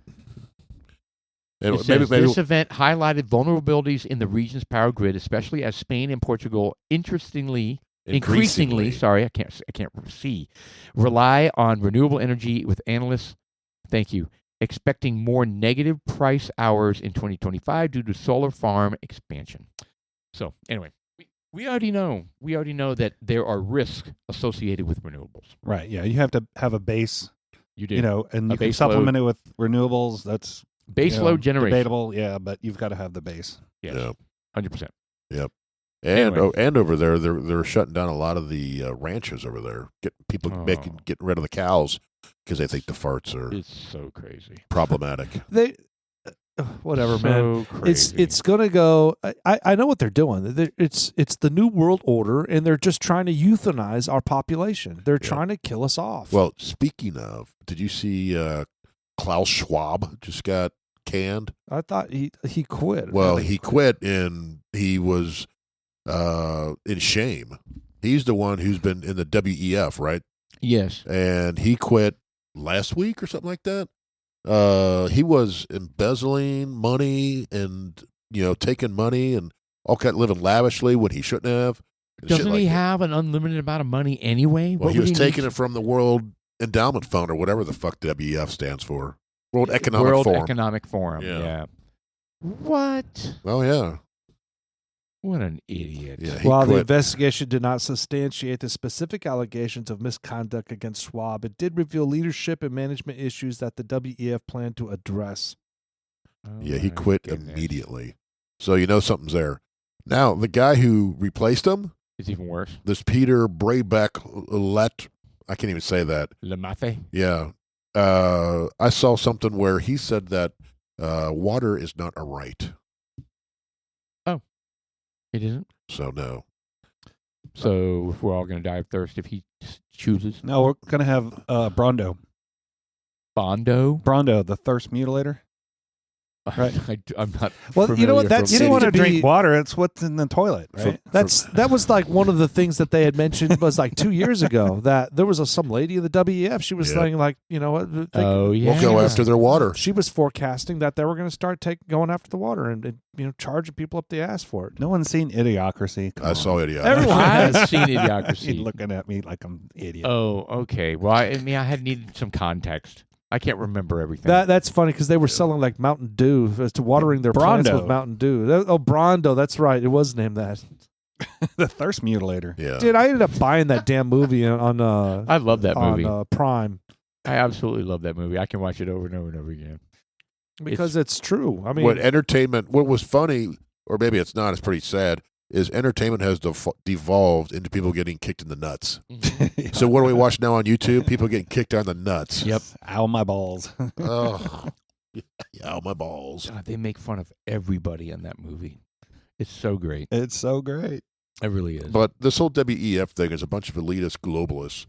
Maybe this event highlighted vulnerabilities in the region's power grid, especially as Spain and Portugal increasingly, sorry, I can't see, rely on renewable energy, with analysts, expecting more negative price hours in 2025 due to solar farm expansion. So anyway, we already know that there are risks associated with renewables. Right. Yeah. You have to have a base. You do. And you can supplement it with renewables. That's base load generation. Debatable, yeah, but you've got to have the base. Yes. Yeah. 100%. Yep. And and over there, they're shutting down a lot of the ranches over there. Getting rid of the cows because they think the farts are. It's so crazy. Problematic. Whatever, so man. Crazy. It's gonna go. I know what they're doing. It's the new world order, and they're just trying to euthanize our population. They're trying to kill us off. Well, speaking of, did you see Klaus Schwab just got canned? I thought he quit. Well, he quit, and he was in shame. He's the one who's been in the WEF, right? Yes. And he quit last week or something like that. He was embezzling money and taking money and living lavishly when he shouldn't have. Doesn't he have an unlimited amount of money anyway? Well, he was taking it from the World Endowment Fund or whatever the fuck WEF stands for. World Economic Forum. Yeah. What? Oh yeah. What an idiot. Yeah, he While the quit. investigation did not substantiate the specific allegations of misconduct against Schwab, it did reveal leadership and management issues that the WEF planned to address. Oh, Yeah, he my quit goodness. immediately. So you know something's there. Now, the guy who replaced him, It's even worse. this Peter Brabeck-Let, I can't even say that. Lemafe. Yeah. I saw something where he said that water is not a right. It isn't. So, no. So if we're all going to die of thirst, if he chooses No, we're going to have Brondo. Bondo, The thirst mutilator. Right. I'm not. Well, you know what, familiar that's- from- you don't Want to wanna drink be- water? It's what's in the toilet, right? That was like one of the things that they had mentioned was like 2 years ago that there was some lady in the WEF. She was Yeah. saying like, you know what? Oh yeah. We'll go after their water. She was forecasting that they were going to start going after the water and charging people up the ass for it. No one's seen Idiocracy. Come I on. saw it, yeah. Everyone I've has. seen He's Idiocracy. looking at me like I'm an idiot. Oh, okay. Well, I had needed some context. I can't remember everything. That's funny because they were selling like Mountain Dew as to watering their plants Brondo. with Mountain Dew. Brondo, that's right. It was named that. The thirst mutilator. Yeah. Dude, I ended up buying that damn movie on I love that movie. on Prime I absolutely love that movie. I can watch it over and over and over again. because it's true. I mean, What was funny, or maybe it's not, it's pretty sad, is entertainment has devolved into people getting kicked in the nuts. So what do we watch now on YouTube? People getting kicked on the nuts. Yep. Ow, my balls. Oh, yeah, my balls. God, they make fun of everybody in that movie. It's so great. It's so great. It really is. But this whole WEF thing is a bunch of elitist globalists.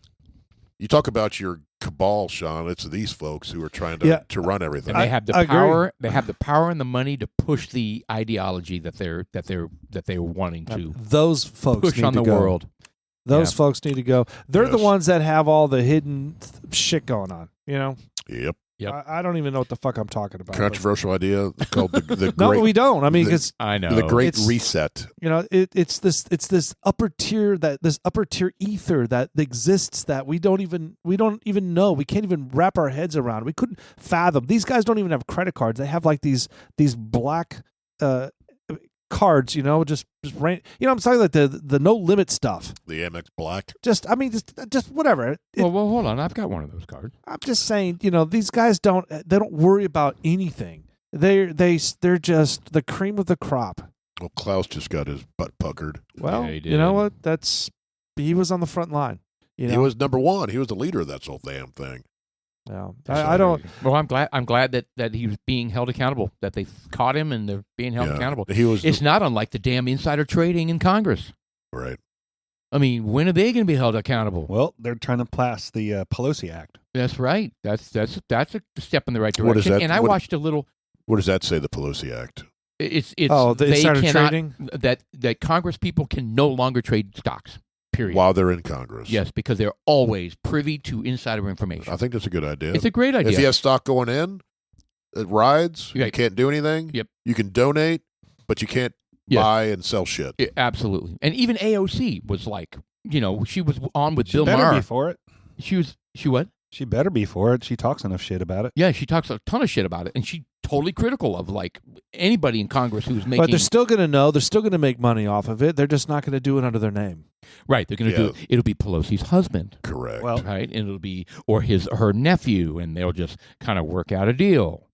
You talk about your cabal, Sean. It's these folks who are trying to run everything. and they have the I agree. power. They have the power and the money to push the ideology that they're wanting to those folks push need on to the go. world. Those Yeah. folks need to go. They're the Yes. ones that have all the hidden shit going on. You know, Yep. Yep. I don't even know what the fuck I'm talking about. but- Controversial idea called the No, great, we don't. I mean, the- because I know. the Great It's- Reset. it's this upper tier ether that exists that we don't even know. We can't even wrap our heads around. We couldn't fathom. These guys don't even have credit cards. They have like these black cards. Just rain. I'm talking like the no limit stuff. The Amex Black. Just whatever. well, hold on. I've got one of those cards. I'm just saying, these guys don't worry about anything. They're just the cream of the crop. Well, Klaus just got his butt puckered. Well, Yeah, he you know did. what? He was on the front line. He was number one. He was the leader of that whole damn thing. No, I don't. Well, I'm glad that he was being held accountable. That they caught him and they're being held accountable. He was It's not unlike the damn insider trading in Congress. right. I mean, when are they going to be held accountable? Well, they're trying to pass the Pelosi Act. That's right. That's a step in the right direction. What is that? And I What- watched a little. What does that say? The Pelosi Act. It's The they insider cannot trading. that Congress people can no longer trade stocks. Period. While they're in Congress. Yes, because they're always privy to insider information. I think that's a good idea. It's a great idea. If you have stock going in, it rides. You Right. can't do anything. Yep. You can donate, but you can't Yeah. buy and sell shit. Absolutely. And even AOC was like, she was on with She Bill better Maher. be for it. She what? She better be for it. She talks enough shit about it. Yeah, she talks a ton of shit about it, and she's totally critical of like anybody in Congress who's making. But they're still going to know. They're still going to make money off of it. They're just not going to do it under their name. right. They're going to do it. It'll be Pelosi's husband, Correct. Well, right? And it'll be or her nephew, and they'll just kind of work out a deal.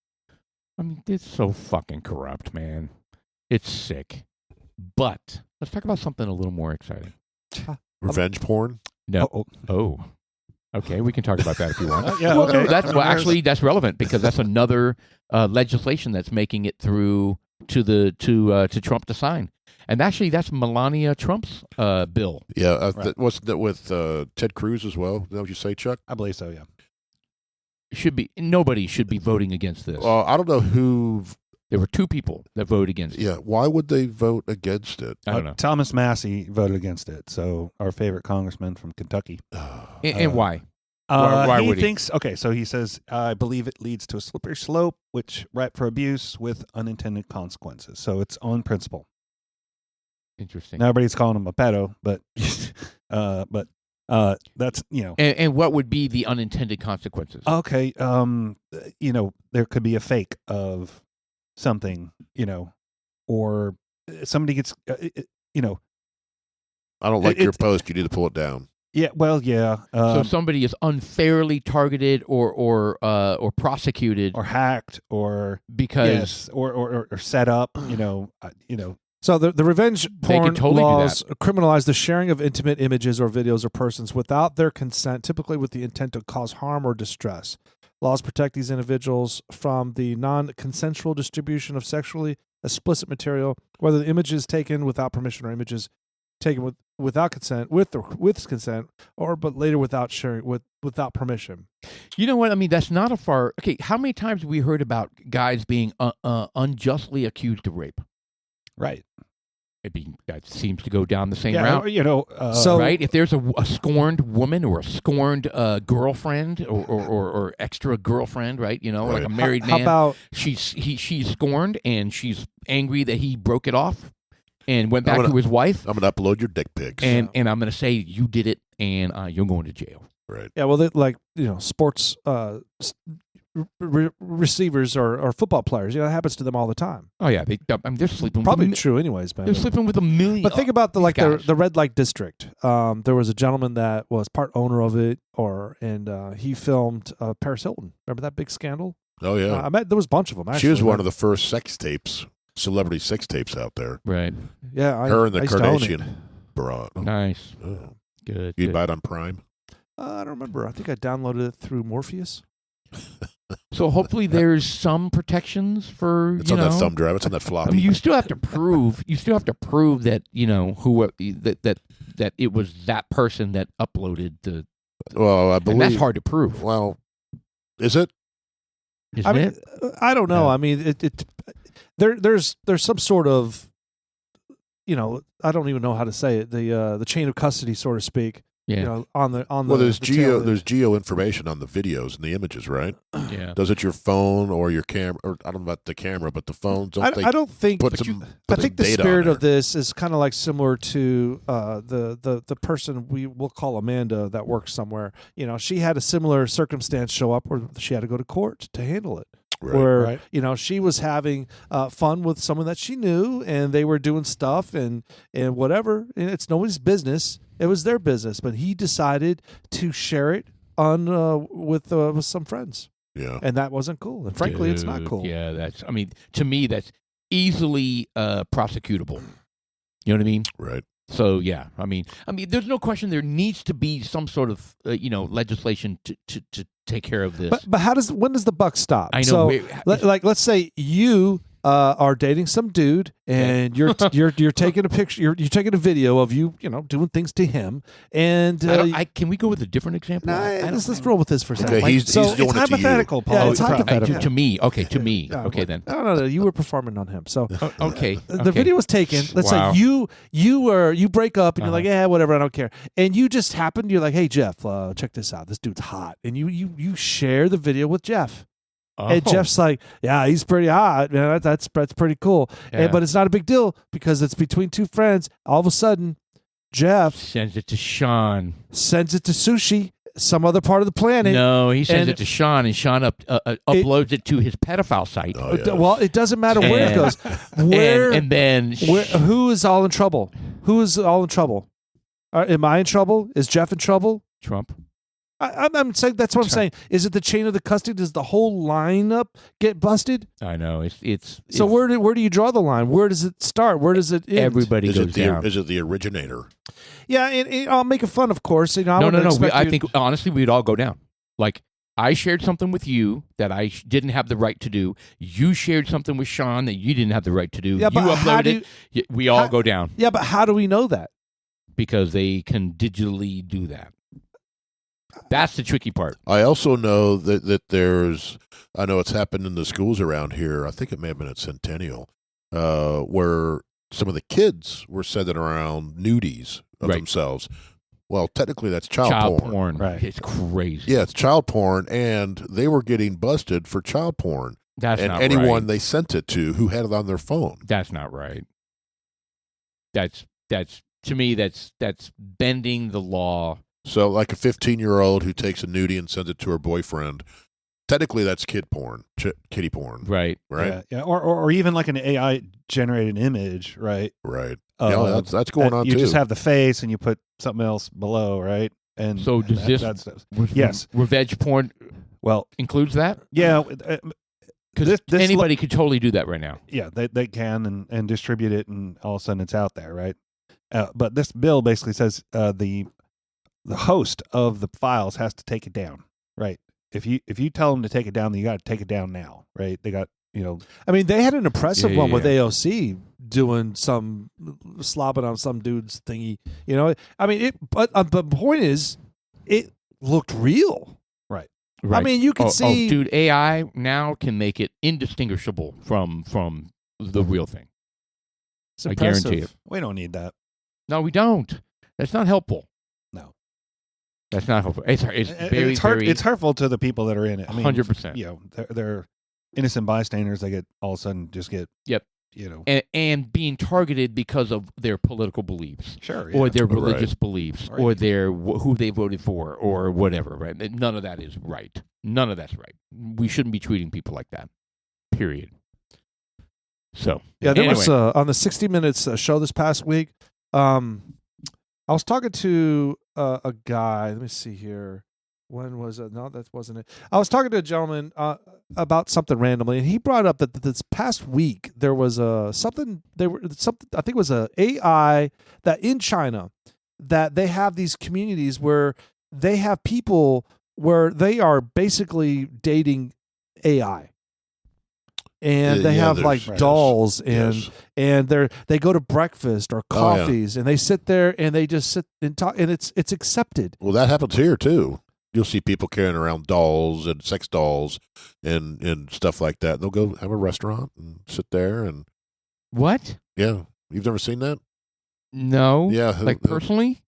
I mean, it's so fucking corrupt, man. It's sick. But let's talk about something a little more exciting. Revenge porn. No. Oh. Okay, we can talk about that if you want. Yeah, Well, okay. actually, that's relevant because that's another legislation that's making it through to Trump to sign, and actually, that's Melania Trump's bill. Yeah. Right. Wasn't that with Ted Cruz as well? Is that what you say, Chuck? I believe so, yeah. Nobody should be voting against this. I don't know who. There were two people that voted against it. Yeah. Why would they vote against it? I don't know. Thomas Massey voted against it. So our favorite congressman from Kentucky. And why? Why he would he? thinks, okay, so he says, I believe it leads to a slippery slope, which ripe for abuse with unintended consequences. So it's on principle. Interesting. Now everybody's calling him a pedo, but that's, And what would be the unintended consequences? okay, there could be a fake of something, or somebody gets, you know, I don't like your post. You need to pull it down. yeah, well, yeah. So somebody is unfairly targeted or prosecuted or hacked or because or set up, you know. So the revenge They porn could totally do laws criminalize the sharing of intimate images or videos of persons without their consent, typically with the intent to cause harm or distress. Laws protect these individuals from the non-consensual distribution of sexually explicit material, whether the image is taken without permission or images taken without consent, with consent, or but later without sharing without permission. You know what I mean? That's not a far. Okay, how many times have we heard about guys being unjustly accused of rape? Right. That seems to go down the same Yeah, route. you know. Right? If there's a scorned woman or a scorned girlfriend or extra girlfriend, right? You know, like a married man. How about she's scorned and she's angry that he broke it off and went back to his wife. I'm going to upload your dick pics. And I'm going to say you did it and you're going to jail. Right. Yeah, well, sports receivers or football players. That happens to them all the time. Oh yeah, they're sleeping. Probably with true, anyways, man. They're sleeping with a million. But think about guys. the red light district. There was a gentleman that was part owner of it, and he filmed Paris Hilton. Remember that big scandal? Oh yeah, there was a bunch of them. Actually. She was one of the first celebrity sex tapes out there. Right. Yeah, her and the I used to own it. Kardashian bra. Nice. Oh. Good. You'd buy it on Prime? I don't remember. I think I downloaded it through Morpheus. So hopefully there's some protections for it's on that thumb drive. It's on that floppy. I mean, you still have to prove. that that it was that person that uploaded the. Well, I believe and that's hard to prove. Well, is it? Isn't it? I don't know. Yeah. I mean, there's some sort of, I don't even know how to say it. The chain of custody, so to speak. Yeah. On the well, there's geo information on the videos and the images, right? Yeah. Does it your phone or your camera? Or I don't know about the camera, but the phones. I don't think. I think the spirit of this is kind of like similar to the person we will call Amanda that works somewhere. She had a similar circumstance show up where she had to go to court to handle it. Right. Where she was having fun with someone that she knew, and they were doing stuff and whatever. And it's nobody's business. It was their business, but he decided to share it on with some friends. Yeah, and that wasn't cool. And frankly, it's not cool. Yeah, to me, that's easily prosecutable. You know what I mean? Right. So yeah, I mean, there's no question there needs to be some sort of legislation to take care of this. But when does the buck stop? I know. So, let's say you are dating some dude, and you're taking a picture, you're taking a video of you, doing things to him, and can we go with a different example? Let's roll with this for a second. Okay, he's doing it's hypothetical, it Paul. Yeah, it's hypothetical. To me. Okay, to me. Okay, then. No, you were performing on him. So okay, the video was taken. Let's say you break up, and you're like, yeah, whatever, I don't care, and you just happened. You're like, hey Jeff, check this out. This dude's hot, and you share the video with Jeff. Oh. And Jeff's like, yeah, he's pretty hot. Man, that's pretty cool. Yeah. But it's not a big deal because it's between two friends. All of a sudden, Jeff sends it to Sean. Sends it to Sushi, some other part of the planet. No, he sends it to Sean, and Sean uploads it to his pedophile site. Oh, yeah. Well, it doesn't matter where it goes. Who is all in trouble? Who is all in trouble? Am I in trouble? Is Jeff in trouble? Trump. I'm saying that's what I'm saying. Is it the chain of the custody? Does the whole lineup get busted? I know it's so where do you draw the line? Where does it start? Where does it end? Everybody goes down. Is it the originator? Yeah, and I'll make fun, of course. No. I think honestly we'd all go down. Like I shared something with you that I didn't have the right to do. You shared something with Sean that you didn't have the right to do. Yeah, you uploaded it. We all go down. Yeah, but how do we know that? Because they can digitally do that. That's the tricky part. I also know that there's, I know it's happened in the schools around here. I think it may have been at Centennial, where some of the kids were sending around nudies of themselves. Well, technically that's child porn. Right. It's crazy. Yeah, it's child porn, and they were getting busted for child porn. That's and not anyone right. they sent it to who had it on their phone. That's not right. That's to me that's bending the law. So like a 15-year-old who takes a nudie and sends it to her boyfriend, technically that's kid porn, kiddie porn, Right. right? Yeah. Or even like an AI generated image, right? Right. Yeah, that's going on you too. just have the face and you put something else below, right? And So and does this that's, yes revenge porn well, includes that? yeah, Because this anybody could totally do that right now. yeah, they can and distribute it, and all of a sudden it's out there, right? But this bill basically says the host of the files has to take it down, right? If you tell them to take it down, then you got to take it down now, right? They got I mean, they had an impressive Yeah, one with yeah. AOC doing some slobbing on some dude's thingy. I mean, but the point is, it looked real. right. Right. I mean, you can see, dude, AI now can make it indistinguishable from the real thing. it's I guarantee impressive. it. We don't need that. No, we don't. That's not helpful. No. That's not helpful. It's very, very. It's hurtful to the people that are in it. I mean, 100%. They're innocent bystanders. They get all of a sudden just get Yep. And being targeted because of their political beliefs. Sure. Or yeah. their religious beliefs, Right. or their who they voted for, or whatever. Right? None of that is right. None of that's right. We shouldn't be treating people like that. Period. So Yeah, there anyway. was on the 60 Minutes show this past week. I was talking to a guy. Let me see here. When was it? No, that wasn't it. I was talking to a gentleman about something randomly, and he brought up that this past week there was something. I think it was a AI that in China that they have these communities where they have people where they are basically dating AI. And they have like dolls and they go to breakfast or coffees and they sit there and they just sit and talk and it's accepted. Well, that happens here too. You'll see people carrying around dolls and sex dolls and stuff like that. They'll go have a restaurant and sit there and What? yeah. You've never seen that? No. Yeah. Like personally?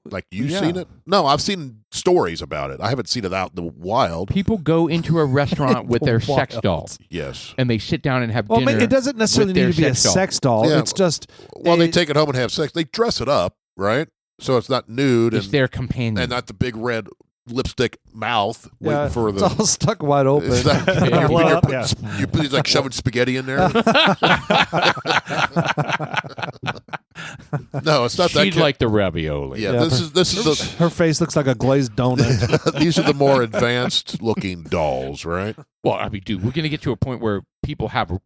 Like you've seen it? No, I've seen stories about it. I haven't seen it out in the wild. People go into a restaurant with their sex doll, Yes. and they sit down and have Well, dinner. it doesn't necessarily with need their to be a sex doll. sex doll. Yeah. It's just Well, they take it home and have sex. They dress it up, right? So it's not nude It's and their companion. and not the big red lipstick mouth waiting for it's the. all stuck wide open. It's not- Yeah. you're putting- Yeah. you put these like shoving spaghetti in there. No, it's not that. She'd like the ravioli. Yeah, Yeah, this is Her face looks like a glazed donut. these are the more advanced looking dolls, right? Well, I mean, dude, we're going to get to a point where people have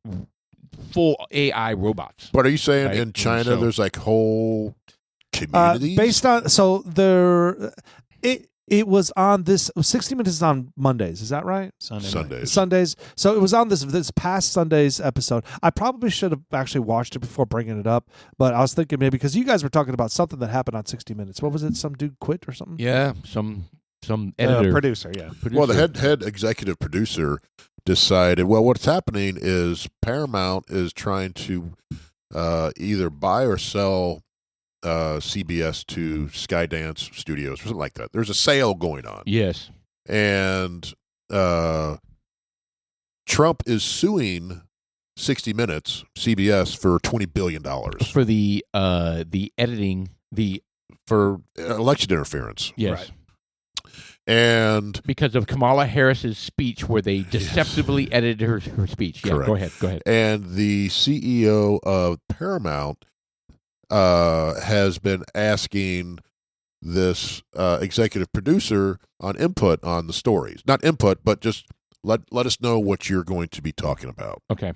full AI robots. But are you saying Right. in China So- there's like whole communities? Based on it was on this 60 Minutes is on Mondays. Is that right? Sundays. Sundays. So it was on this past Sunday's episode. I probably should have actually watched it before bringing it up, but I was thinking maybe because you guys were talking about something that happened on 60 Minutes. What was it? Some dude quit or something? Yeah, some editor. Producer, yeah. Well, the head executive producer decided. Well, what's happening is Paramount is trying to either buy or sell CBS to Skydance Studios or something like that. There's a sale going on. Yes. And Trump is suing 60 Minutes, CBS, for $20 billion For the editing, for election interference. yes. Right. And Because of Kamala Harris's speech where they deceptively edited her speech. Yeah, Correct. go ahead. and the CEO of Paramount has been asking this executive producer on input on the stories. Not input, but just let us know what you're going to be talking about. Okay.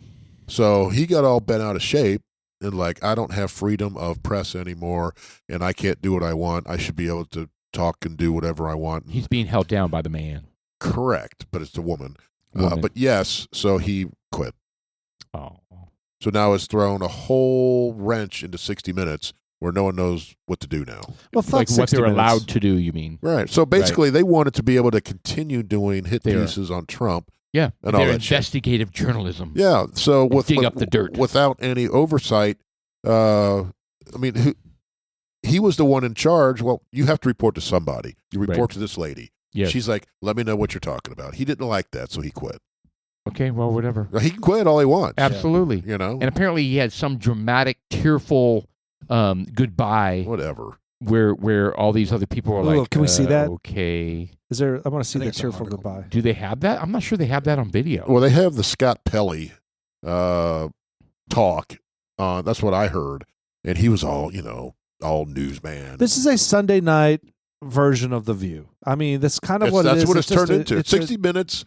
So he got all bent out of shape and like, I don't have freedom of press anymore and I can't do what I want. I should be able to talk and do whatever I want. He's being held down by the man. Correct, but it's a woman. Woman. But yes, so he quit. Oh. So now it's thrown a whole wrench into 60 Minutes where no one knows what to do now. Well, fuck Like what 60 they're Minutes. allowed to do, you mean? Right. So basically, they wanted to be able to continue doing hit They're- pieces on Trump. Yeah. And all They're that shit. investigative journalism. Yeah. So dig up the dirt. without any oversight, I mean, he was the one in charge. Well, you have to report to somebody. You report Right. to this lady. Yes. She's like, let me know what you're talking about. He didn't like that, so he quit. Okay, well, whatever. He can quit all he wants. Absolutely. You know, And apparently he had some dramatic, tearful goodbye whatever. where all these other people are like, can we see that? Okay. Is there? I want to see I the think it's an tearful article. goodbye. Do they have that? I'm not sure they have that on video. Well, they have the Scott Pelley talk. That's what I heard, and he was all all newsman. This is a Sunday night version of The View. I mean, that's kind of what it is. That's what it's just turned into. it's 60 minutes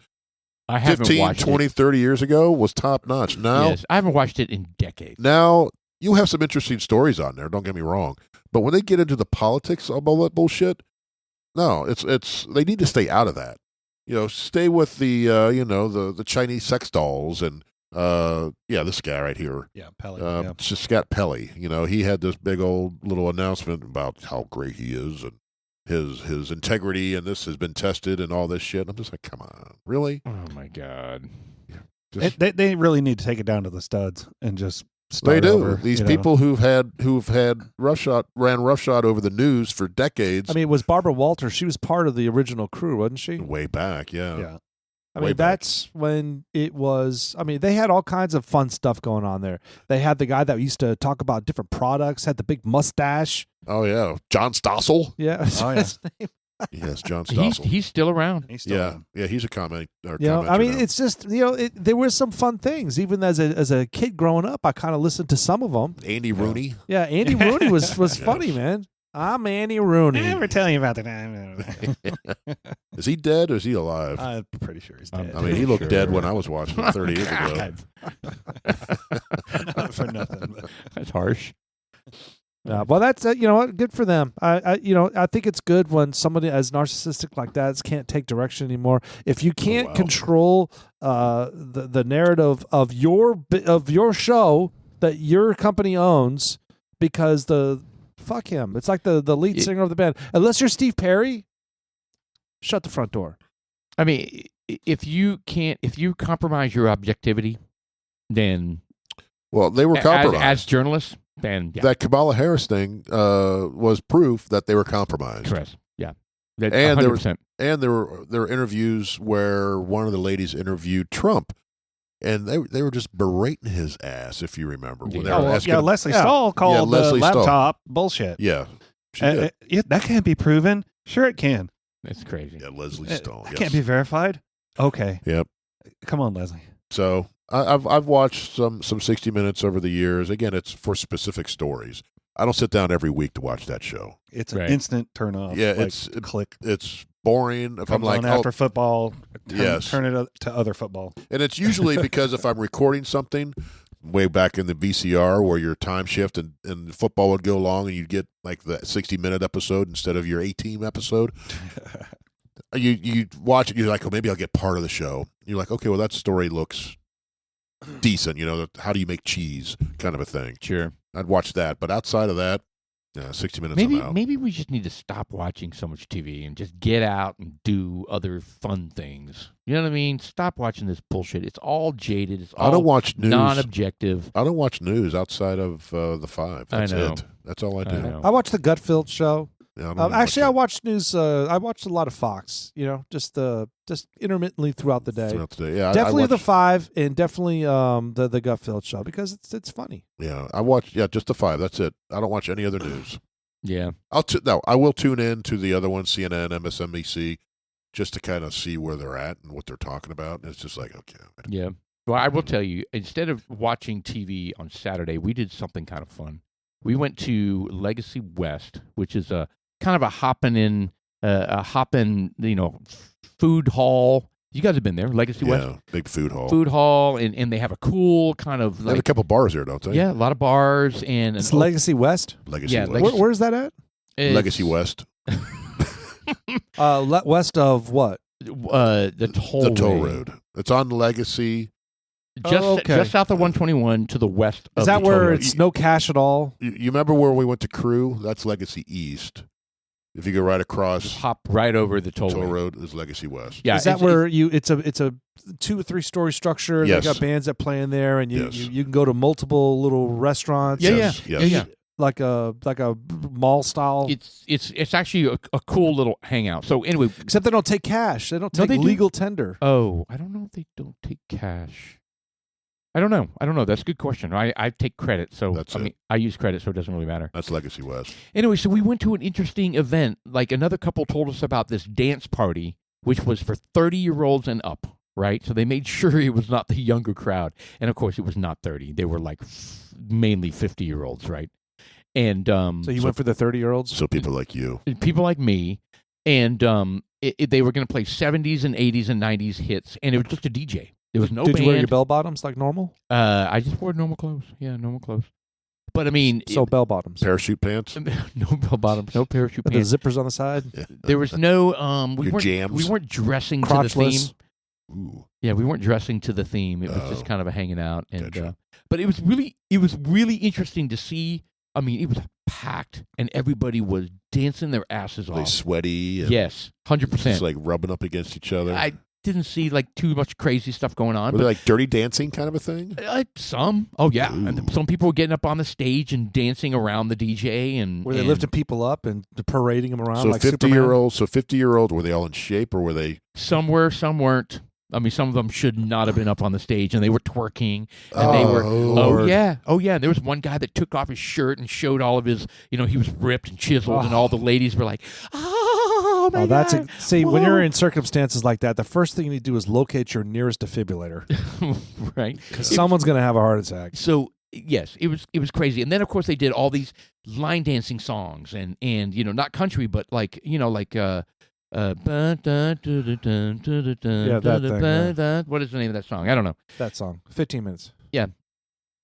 I haven't 15, watched 20, it. 30 years ago was top notch. Now, Yes, I haven't watched it in decades. now you have some interesting stories on there. Don't get me wrong, but when they get into the politics of all that bullshit, no, it's they need to stay out of that. Stay with the the Chinese sex dolls and this guy right here. Yeah, Pelly. It's just Scott Pelley. He had this big old little announcement about how great he is and his integrity, and this has been tested and all this shit. I'm just like, come on, really? Oh my god. They really need to take it down to the studs and just They start do. over, These people who've had ran roughshod over the news for decades. I mean, it was Barbara Walters. She was part of the original crew, wasn't she? Way back, yeah. Yeah. I way mean, back. that's when it was. I mean, they had all kinds of fun stuff going on there. They had the guy that used to talk about different products, had the big mustache. Oh yeah, John Stossel. Yeah. Oh, yeah. His name. Yes, John Stossel. He's still around. He's still yeah, on. yeah, he's a comment. Or I mean, now. it's just there were some fun things. Even as a kid growing up, I kind of listened to some of them. Andy Rooney. Yeah, Andy Rooney was Yes. funny, man. I'm Andy Rooney. Never tell you about that. Is he dead or is he alive? I'm pretty sure he's dead. I mean, he looked Sure. dead when I was watching him 30 years ago. Not for nothing. But. That's harsh. Well, that's what, good for them. I think it's good when somebody as narcissistic like that can't take direction anymore. If you can't wow. control the narrative of your show that your company owns, because fuck him. It's like the lead singer of the band. Unless you're Steve Perry, shut the front door. I mean, if you compromise your objectivity, then Well, they were compromised. as journalists, then yeah, That Kamala Harris thing was proof that they were compromised. correct. Yeah, that And there was- 100%. And there were interviews where one of the ladies interviewed Trump, and they were just berating his ass, if you remember. When they Yeah. were asking him- Leslie Stahl called Leslie the Stahl. laptop bullshit. Yeah, she did. That can't be proven. Sure, it can. That's crazy. Yeah, Leslie It Stahl. can't be verified. Okay. Yep. Come on, Leslie. So I've watched some 60 Minutes over the years. Again, it's for specific stories. I don't sit down every week to watch that show. It's an Right. instant turn off. Yeah, like, it's click. It's boring. If Comes I'm like, on after football. Yes. Turn it to other football. and it's usually because if I'm recording something way back in the VCR where your time shift and football would go long and you'd get like the 60-minute episode instead of your 18 episode. You watch it, you're like, oh, maybe I'll get part of the show. You're like, okay, well, that story looks decent. How do you make cheese kind of a thing. Sure. I'd watch that. But outside of that, 60 Minutes I'm out. Maybe we just need to stop watching so much TV and just get out and do other fun things. You know what I mean? Stop watching this bullshit. It's all jaded. It's all I don't watch news. non-objective. I don't watch news outside of the 5. That's I know. it. That's all I do. I know. I watched the Gutfeld show. Yeah, I don't Actually, I watch watched news. I watched a lot of Fox. Just intermittently throughout the day. throughout the day. Yeah, Definitely I the watch, 5, and definitely the Gutfeld show, because it's funny. Yeah, I watch. Yeah, just the 5. That's it. I don't watch any other news. Yeah. I will tune in to the other ones, CNN, MSNBC, just to kind of see where they're at and what they're talking about. And it's just like, okay. Yeah. Well, I will tell you, instead of watching TV on Saturday, we did something kind of fun. We went to Legacy West, which is a kind of a hopping, food hall. You guys have been there, Legacy West? Yeah, big food hall. Food hall, and they have a cool kind of They have a couple bars there, don't they? yeah, a lot of bars and It's Legacy West. Legacy Yeah, West. Where's that at? Legacy West. West of what? The toll The toll way. road. It's on Legacy. Just south of 121 to the west of Is that the toll where road. it's no cash at all? You remember where we went to Crew? That's Legacy East. If you go right across Just hop right over the toll toll way. road is Legacy West. Yeah, Is that it's- where it's a 2 or 3 story structure? Yes. They got bands that play in there, and Yes. you can go to multiple little restaurants. Yeah, Yes, yeah, yes. yeah. Like a mall style. It's actually a cool little hangout. So anyway, Except they don't take cash. They don't No, take they do. legal tender. oh, I don't know if they don't take cash. I don't know. That's a good question. I take credit, so That's it. I use credit, so it doesn't really matter. That's Legacy West. Anyway, so we went to an interesting event. Like another couple told us about this dance party, which was for 30-year-olds and up, right? So they made sure it was not the younger crowd. And of course, it was not 30. They were like mainly 50-year-olds, right? And So you went for the 30-year-olds? So people like you. people like me, and they were going to play 70s and 80s and 90s hits, and it was just a DJ. There was no Did band. you wear your bell bottoms like normal? I just wore normal clothes. Yeah, normal clothes. But I mean, So bell bottoms. Parachute pants? no bell bottoms, no parachute With the pants. zippers on the side? There was no Your jams? we weren't dressing to the theme. Crotchless? Ooh. Yeah, we weren't dressing to the theme. It was just kind of a hanging out, and Gotcha. but it was really interesting to see. I mean, it was packed, and everybody was dancing their asses Are they off. sweaty? And Yes, 100%. just like rubbing up against each other? I didn't see like too much crazy stuff going on. Were they But like dirty dancing kind of a thing? some, oh yeah, and Ooh. some people were getting up on the stage and dancing around the DJ, and Were they and lifting people up and parading them around So like Superman? 50-year-old, were they all in shape or were they? Some were, some weren't. I mean, some of them should not have been up on the stage, and they were twerking, and they were. Lord. Oh yeah. There was one guy that took off his shirt and showed all of his. He was ripped and chiseled, and all the ladies were like, "Oh my that's god!" see, when Whoa." you're in circumstances like that, the first thing you need to do is locate your nearest defibrillator right. because someone's going to have a heart attack. So yes, it was crazy, and then of course they did all these line dancing songs, and not country, but like that thing, what is the name of that song? I don't know. That song, 15 minutes.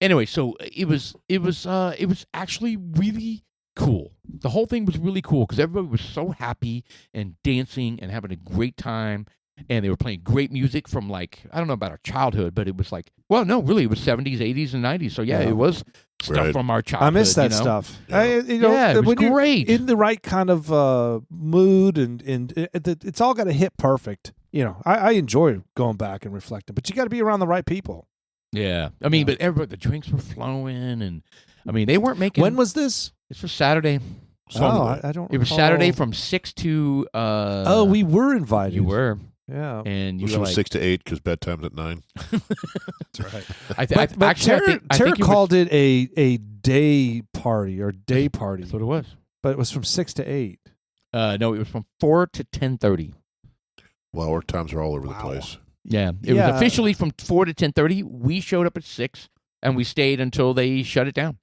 Anyway, so it was actually really cool. The whole thing was really cool because everybody was so happy and dancing and having a great time, and they were playing great music from like, I don't know about our childhood, but it was like, well, no, really, it was 70s, 80s, and 90s. So yeah, Yeah. it was stuff Right. from our childhood. I miss that you know? stuff. Yeah. Yeah, it was when you're great. in the right kind of mood, and it's all got to hit perfect. I enjoy going back and reflecting, but you got to be around the right people. Yeah, I mean, Yeah. but everybody, the drinks were flowing, and I mean, they weren't making. When was this? This was Saturday. I don't. It was recall. Saturday from 6 to. We were invited. You were, Yeah. and It you was were from like, 6 to 8 because bedtime's at 9. That's right. Actually, I think Tara it was- called it a day party or day party, That's what it was. but it was from 6 to 8. No, it was from 4 to 10:30. Well, our times are all over the Wow. place. Yeah, it Yeah. was officially from 4 to 10:30. We showed up at 6, and we stayed until they shut it down.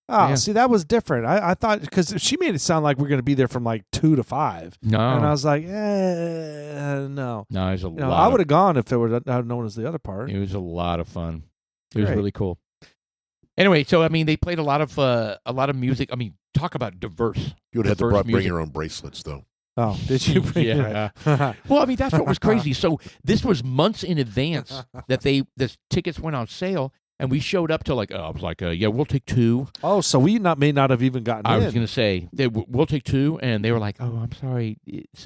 Oh, Yeah. see, that was different. I thought because she made it sound like we're going to be there from like 2 to 5, No, and I was like, no. no, it was a lot. I would have gone if it would have known as the other part. It was a lot of fun. It was Great. really cool. Anyway, so I mean, they played a lot of music. I mean, talk about diverse. You would have to Diverse bring music. your own bracelets, though. Oh, did you? Bring Yeah. it? Well, I mean, that's what was crazy. So this was months in advance that the tickets went on sale, and we showed up to like, I was like, yeah, we'll take 2. Oh, so we may not have even gotten I in. was going to say, we'll take 2, and they were like, oh, I'm sorry,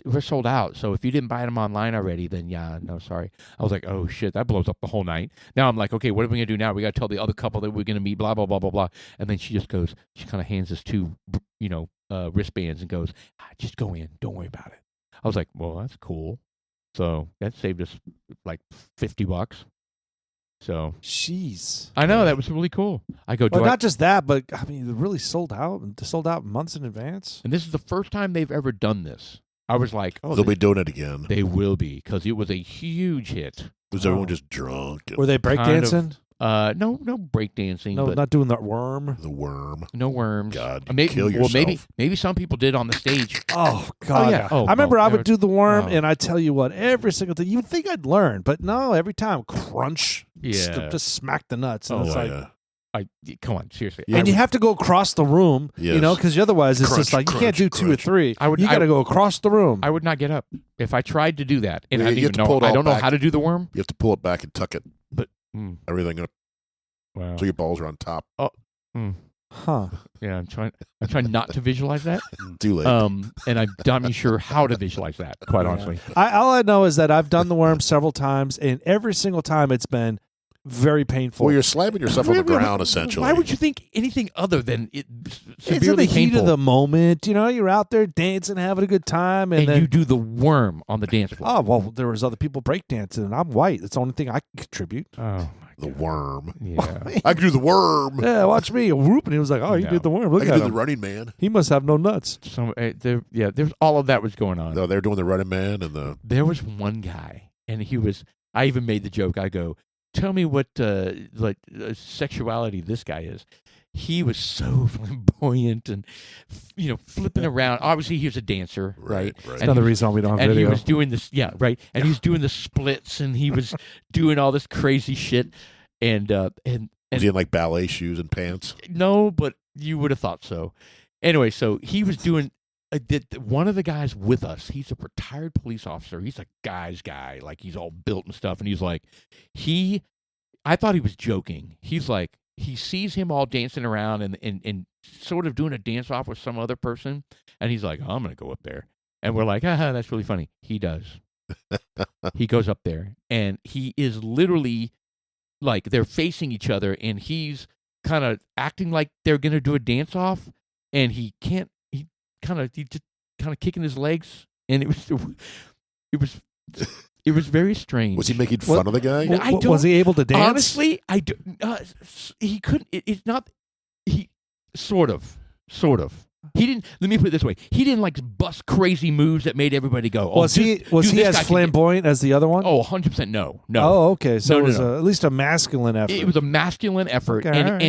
we're sold out. So if you didn't buy them online already, then yeah, no, sorry. I was like, oh shit, that blows up the whole night. Now I'm like, okay, what are we going to do now? We got to tell the other couple that we're going to meet, blah, blah, blah, blah, blah. And then she kind of hands us 2, wristbands and goes, just go in, don't worry about it. I was like, well, that's cool. So that saved us like $50. So Jeez. I know that was really cool. I go, Well, not just that, but I mean, it really sold out months in advance. and this is the first time they've ever done this. I was like, oh, They'll be doing it again. they will be because it was a huge hit. Was everyone just drunk? And Were they Kind of. breakdancing? No breakdancing, No, but not doing that worm. the worm. no worms. God, maybe, kill well, maybe yourself. some people did on the stage. Oh God! yeah. Oh, I remember no, I there would do the worm, oh. and I tell you what, every single thing. You'd think I'd learn, but no. Every time, crunch. Yeah. Just smack the nuts, and Oh, it's Oh, like, yeah. Come on, seriously. and you have to go across the room, Yes. because otherwise it's just Crunch, like you can't do crunch, 2 or crunch. 3. I would- You got to go across the room. I would not get up if I tried to do that, and Yeah, I you didn't have even to know. pull it I all don't know back. how to do the worm. You have to pull it back and tuck it. Mm, Everything up wow. so your balls are on top. Huh? Yeah, I'm trying not to visualize that. Too late. And I'm not even sure how to visualize that. Quite Yeah. honestly. All I know is that I've done the worm several times, and every single time it's been very painful. Well, you're slapping yourself on the ground, essentially. Why would you think anything other than it it's in the severely heat painful? of the moment. You're out there dancing, having a good time, and then you do the worm on the dance floor. oh well, there was other people breakdancing, and I'm white. That's the only thing I can contribute. Oh, The worm. yeah. I can do the worm. Yeah, watch me. Whoop, and he was like, "Oh, you No. did the worm. Look I at can do the him. running man. He must have no nuts." So there's all of that was going on. No, they're doing the running man and the. There was one guy, and he was. I even made the joke. I go, "Tell me what sexuality this guy is." He was so flamboyant and flipping around. Obviously, he was a dancer, right? Right. And Another he was- reason we don't have and video. he was doing this, yeah, right. And he was doing the splits, and he was doing all this crazy shit. And Was he in like ballet shoes and pants? no, but you would have thought so. Anyway, so he was doing. One of the guys with us, he's a retired police officer. He's a guy's guy, like he's all built and stuff. And he's like, I thought he was joking. He's like, he sees him all dancing around and sort of doing a dance off with some other person, and he's like, I'm gonna go up there. And we're like, that's really funny. He does. He goes up there, and he is literally like they're facing each other, and he's kind of acting like they're gonna do a dance off, and he can't. He just kind of kicking his legs, and it was very strange. Was he making fun of the guy? I don't- Was he able to dance? Honestly, I do, he couldn't. It's not. He sort of. He didn't. Let me put it this way: he didn't like bust crazy moves that made everybody go. Oh, Was he dude, as this guy can flamboyant as the other one? Oh, 100% no. Oh, okay. So No, it no, was no. at least a masculine effort. It was a masculine effort, Okay, all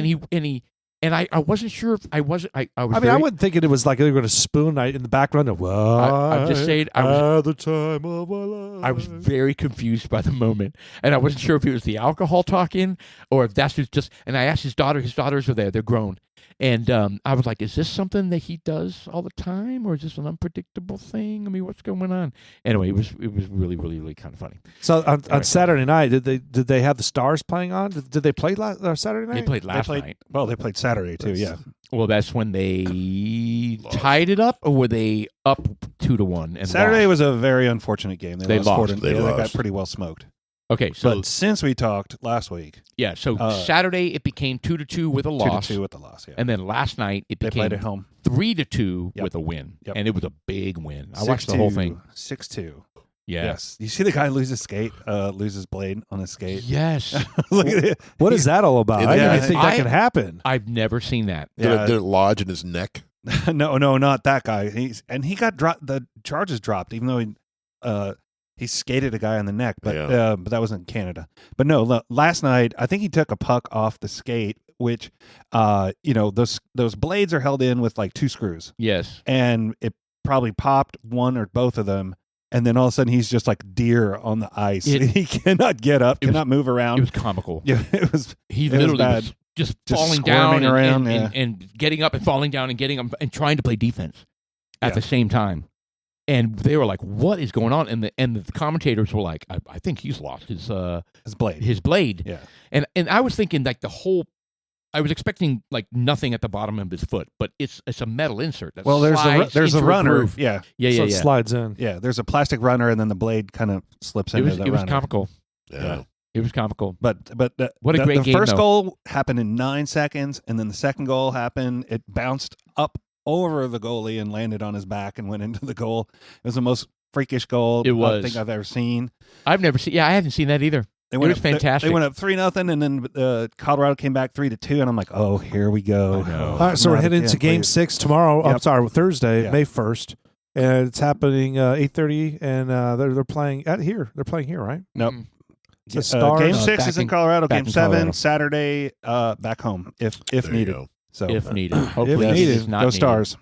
and I wasn't sure if I wasn't. I was. I very, wasn't thinking it was like they were going to spoon in the background. I'm just saying. At the time of my life. I was very confused by the moment, and I wasn't sure if it was the alcohol talking or if that's just. And I asked his daughter. His daughters are there; they're grown, and I was like, "Is this something that he does all the time, or is this an unpredictable thing? I mean, what's going on?" Anyway, it was really, really, really kind of funny. So on Saturday night, did they have the Stars playing on? Did they play Saturday night? They played last night. Well, they played Saturday too. Yeah. Well, that's when they tied it up, or were they up 2-1? And Saturday lost? was a very unfortunate game. They lost. They got lost. pretty well smoked. Okay, so But since we talked last week, yeah, so Saturday it became 2-2 with a loss, 2-2 with the loss. Yeah. and then last night it They became played at home. 3-2 Yep. with a win, Yep. and it was a big win. I watched the whole thing. 6-2. Yeah. Yes. You see the guy lose his skate, lose his blade on his skate. Yes, Look at it. What is that all about? I Yeah, didn't think that I- could happen. I've never seen that. Yeah. Did it lodge in his neck? No, not that guy. He got dropped. The charges dropped, even though he skated a guy on the neck. But Yeah. but that was in Canada. But no, last night I think he took a puck off the skate, which those blades are held in with like 2 screws, Yes, and it probably popped one or both of them. And then all of a sudden, he's just like deer on the ice. He cannot get up, it was- cannot move around. it was comical. Yeah, it was. He it was literally bad. was just Just falling down squirming around, and getting up and falling down and getting up and trying to play defense at Yeah. the same time. And they were like, "What is going on?" And the commentators were like, "I think he's lost his blade. his blade." Yeah. And I was thinking like I was expecting like nothing at the bottom of his foot, but it's a metal insert. That Well, there's slides a into runner. groove. Yeah, Yeah. So it slides in. yeah. There's a plastic runner, and then the blade kind of slips It into was the it was runner. comical. Yeah. It was comical. But What a great the game, first though. goal happened in 9 seconds, and then the second goal happened. It bounced up over the goalie and landed on his back and went into the goal. It was the most freakish goal It was. I think I've ever seen. I've never seen. Yeah, I haven't seen that either. They It went was up, fantastic. They went up 3-0, and then Colorado came back 3-2, and I'm like, oh, here we go. I know. All right, so we're Not heading again, into Game please. 6 tomorrow. I'm Yep. sorry, Thursday, Yeah. May 1st, and it's happening 8:30, and they're playing at here. They're playing here, right? Nope. Mm. The Stars. Game No, 6 back is in in- Colorado. back Game in 7 Colorado. Saturday back home if There you needed. go. So If needed. Hopefully, needed. it's not go needed. Stars.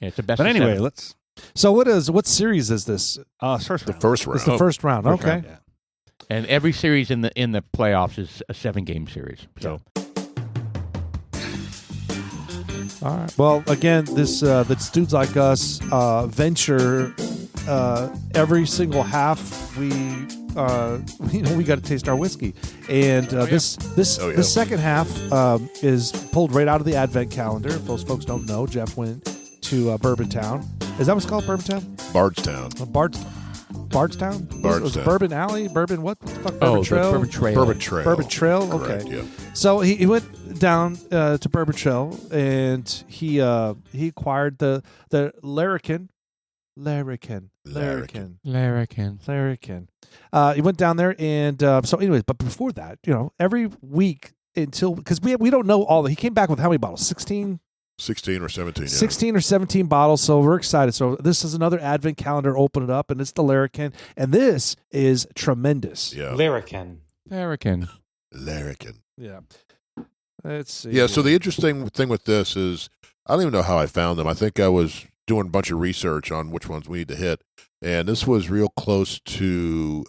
Yeah, it's the best. But of anyway, 7. let's So what series is this? first The round. first round. It's the first round. First Okay. round. Yeah. And every series in the playoffs is a 7-game series. So All right. Well, again, this Dudes Like Us venture every single half we got to taste our whiskey, and this second half is pulled right out of the Advent calendar. If those folks don't know, Jeff went to Bourbon Town. Is that what's called, Bourbon Town? Bardstown. Bardstown. Bardstown? Was it Bardstown. Bourbon Alley? Bourbon what? The fuck, Bourbon the Trail? Bourbon Trail. Bourbon Trail. Bourbon Trail? Correct, Okay. yeah. So he went down to Bourbon Trail and he acquired the Larriken. Larriken. He went down there and so anyways, but before that, every week because we don't know all he came back with how many bottles? 16 16 or 17. Yeah. 16 or 17 bottles, so we're excited. So this is another advent calendar. Open it up, and it's the Larriken, and this is tremendous. Yeah. Larriken. Yeah. Let's see. Yeah, so the interesting thing with this is I don't even know how I found them. I think I was doing a bunch of research on which ones we need to hit, and this was real close to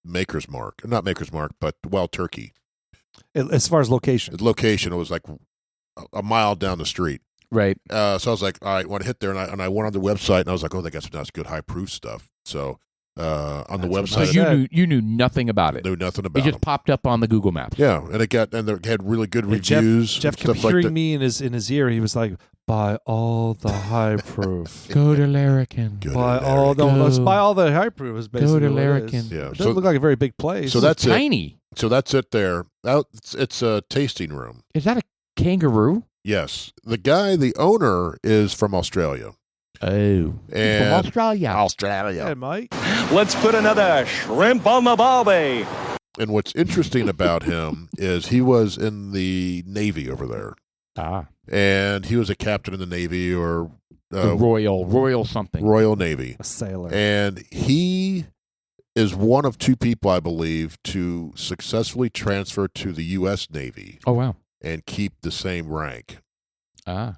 Maker's Mark. Not Maker's Mark, but Wild Turkey. As far as location. The location, it was like a mile down the street. Right. So I was like, all right, I want to hit there, and I went on the website, and I was like, oh, they got some nice, good, high-proof stuff. So on the That's website, So you knew nothing about it. knew nothing about It just them. popped up on the Google Maps. Yeah, and they had really good And reviews. Jeff and kept stuff hearing like that. me in his ear. He was like, "Buy all the high proof. Go to Larriken. Good Buy in all there. the Go. let's buy all the high proof." Is basically Go to what it is. Larriken. Yeah, It doesn't look like a very big place. So that's it. Tiny. So that's it there. It's a tasting room. Is that a kangaroo? Yes. The owner is from Australia. Oh. From And Australia. yeah, Mike. Let's put another shrimp on the barbie. And what's interesting about him is he was in the Navy over there. Ah. And he was a captain in the Navy or The Royal something. Royal Navy. A sailor. And he is one of two people, I believe, to successfully transfer to the U.S. Navy Oh, wow. and keep the same rank. Ah.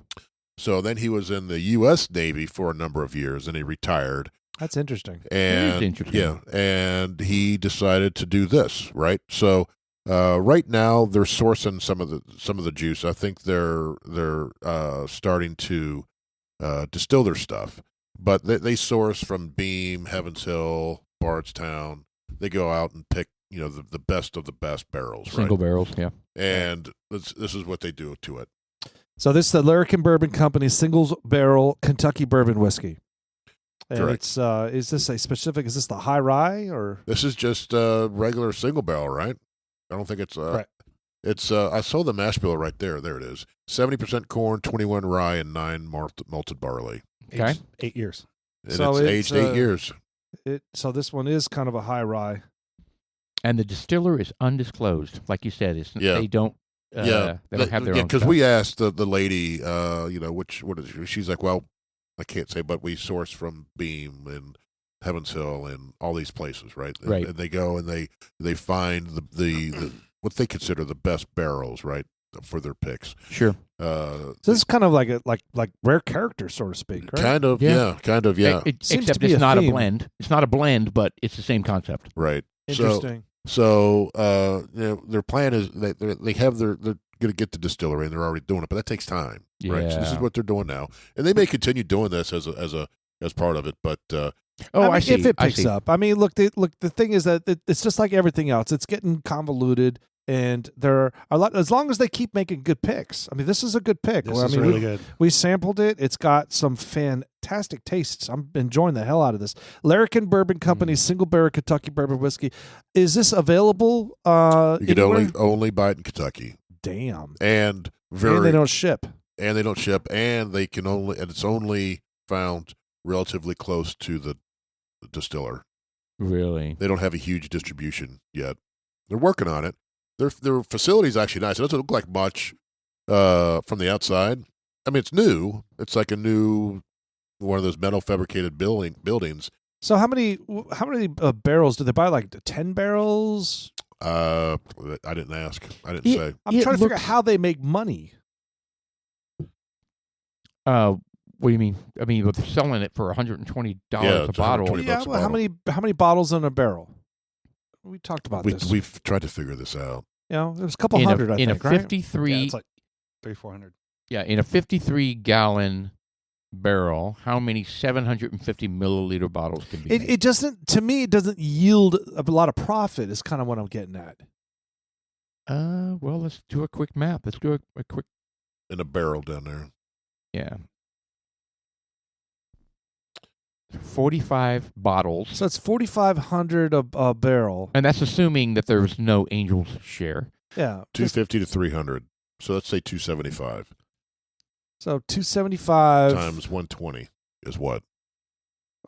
So then he was in the U.S. Navy for a number of years, and he retired. That's interesting. And interesting. yeah, and he decided to do this, right? So right now they're sourcing some of the juice. I think they're starting to distill their stuff, but they source from Beam, Heavens Hill, Bardstown. They go out and pick the best of the best barrels, Single right? barrels, yeah. And this is what they do to it. So this is the Larriken Bourbon Company singles barrel Kentucky bourbon whiskey. And Correct. it's is this a specific? Is this the high rye or? This is just a regular single barrel, right? I don't think it's Right. It's I saw the mash bill right there. There it is. 70% corn, 21 rye, and 9 malted barley. Okay. 8 years. And So it's it's, aged 8 years. So this one is kind of a high rye. And the distiller is undisclosed. Like you said, Yeah. they don't they don't have their own because stuff. we what is it? She's like, well, I can't say, but we source from Beam and Heavens Hill and all these places, right? Right. And they go and they find the what they consider the best barrels, right, for their picks. Sure. So this is kind of like a like rare character, so to speak, right? Kind of, Yeah. yeah, Seems Except to be it's a not theme. a blend. It's not a blend, but it's the same concept. right. Interesting. So their plan is they're going to get the distillery and they're already doing it, but that takes time, right? So this is Yeah. what they're doing now, and they may continue doing this as part of it, but Oh, I mean, see. if it I picks see. up. I mean, look. The thing is that it's just like everything else. It's getting convoluted, and there are a lot. As long as they keep making good picks. I mean, this is a good pick. This Well, I is mean, really good. we sampled it. It's got some fantastic tastes. I'm enjoying the hell out of this. Larriken Bourbon Company single barrel Kentucky bourbon whiskey. Is this available? you could anywhere? only buy it in Kentucky, Damn. and And they don't ship. and they don't ship, and it's only found relatively close to the distiller. Really? They don't have a huge distribution yet. They're working on it. Their facility is actually nice. It doesn't look like much from the outside. I mean, it's new. It's like a new one of those metal fabricated buildings. So how many barrels do they buy? Like 10 barrels? I didn't ask. I didn't Yeah. say. I'm It trying to figure out looks- how they make money. What do you mean? I mean, but they're selling it for $120 Yeah, a it's bottle. $120 Yeah, bucks a well, how bottle. many bottles in a barrel? We talked about this. We've tried to figure this out. It was a couple in hundred, I a think, right? 53, Yeah, it's like 300-400. in a 53-gallon barrel, how many 750 milliliter bottles can be? made? It doesn't. To me, it doesn't yield a lot of profit. Is kind of what I'm getting at. Well, let's do a quick map. Let's do a quick. In a barrel down there. Yeah. 45 bottles. So it's 4,500 a barrel. And that's assuming that there's no Angel's share. Yeah. 250 to 300. So let's say 275 So 275 times 120 is what?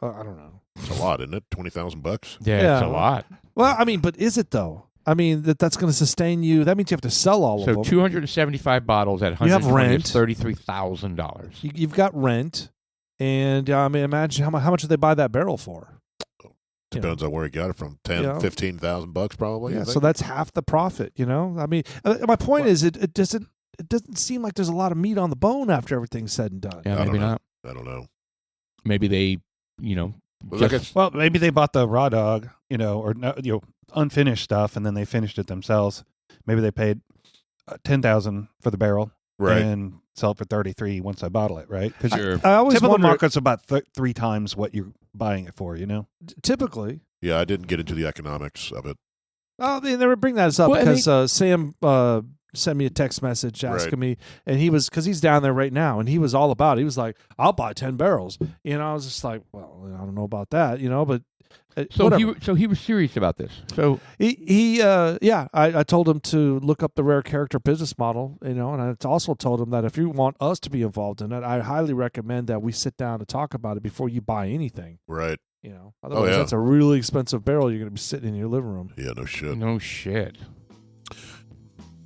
I don't know. It's a lot, isn't it? $20,000. Yeah, it's a lot. Well, I mean, but is it though? I mean, that's going to sustain you. That means you have to sell all of So them. 275 bottles at 120 You have rent. is $33,000. You've got rent, and I mean, imagine how much did they buy that barrel for? Depends on where you got it from. 10, Yeah. $15,000 probably. Yeah, so that's half the profit. I mean, my point is, it doesn't seem like there's a lot of meat on the bone after everything's said and done. Yeah, I maybe don't know. not. I don't know. Maybe they, Well, maybe they bought the raw dog, or unfinished stuff, and then they finished it themselves. Maybe they paid $10,000 for the barrel, Right. and sell it for $33,000 once I bottle it, right? Because Sure. I always typical wonder. market's about 3 times what you're buying it for. Typically, Yeah, I didn't get into the economics of it. they never bring that up Well, and because Sam sent me a text message asking me, and because he's down there right now, and he was all about it. He was like, "I'll buy 10 barrels." I was just like, "Well, I don't know about that," but. So he was serious about this. So I told him to look up the rare character business model, and I also told him that if you want us to be involved in it, I highly recommend that we sit down and talk about it before you buy anything. Right. Otherwise that's a really expensive barrel you're going to be sitting in your living room. Yeah, no shit. no shit.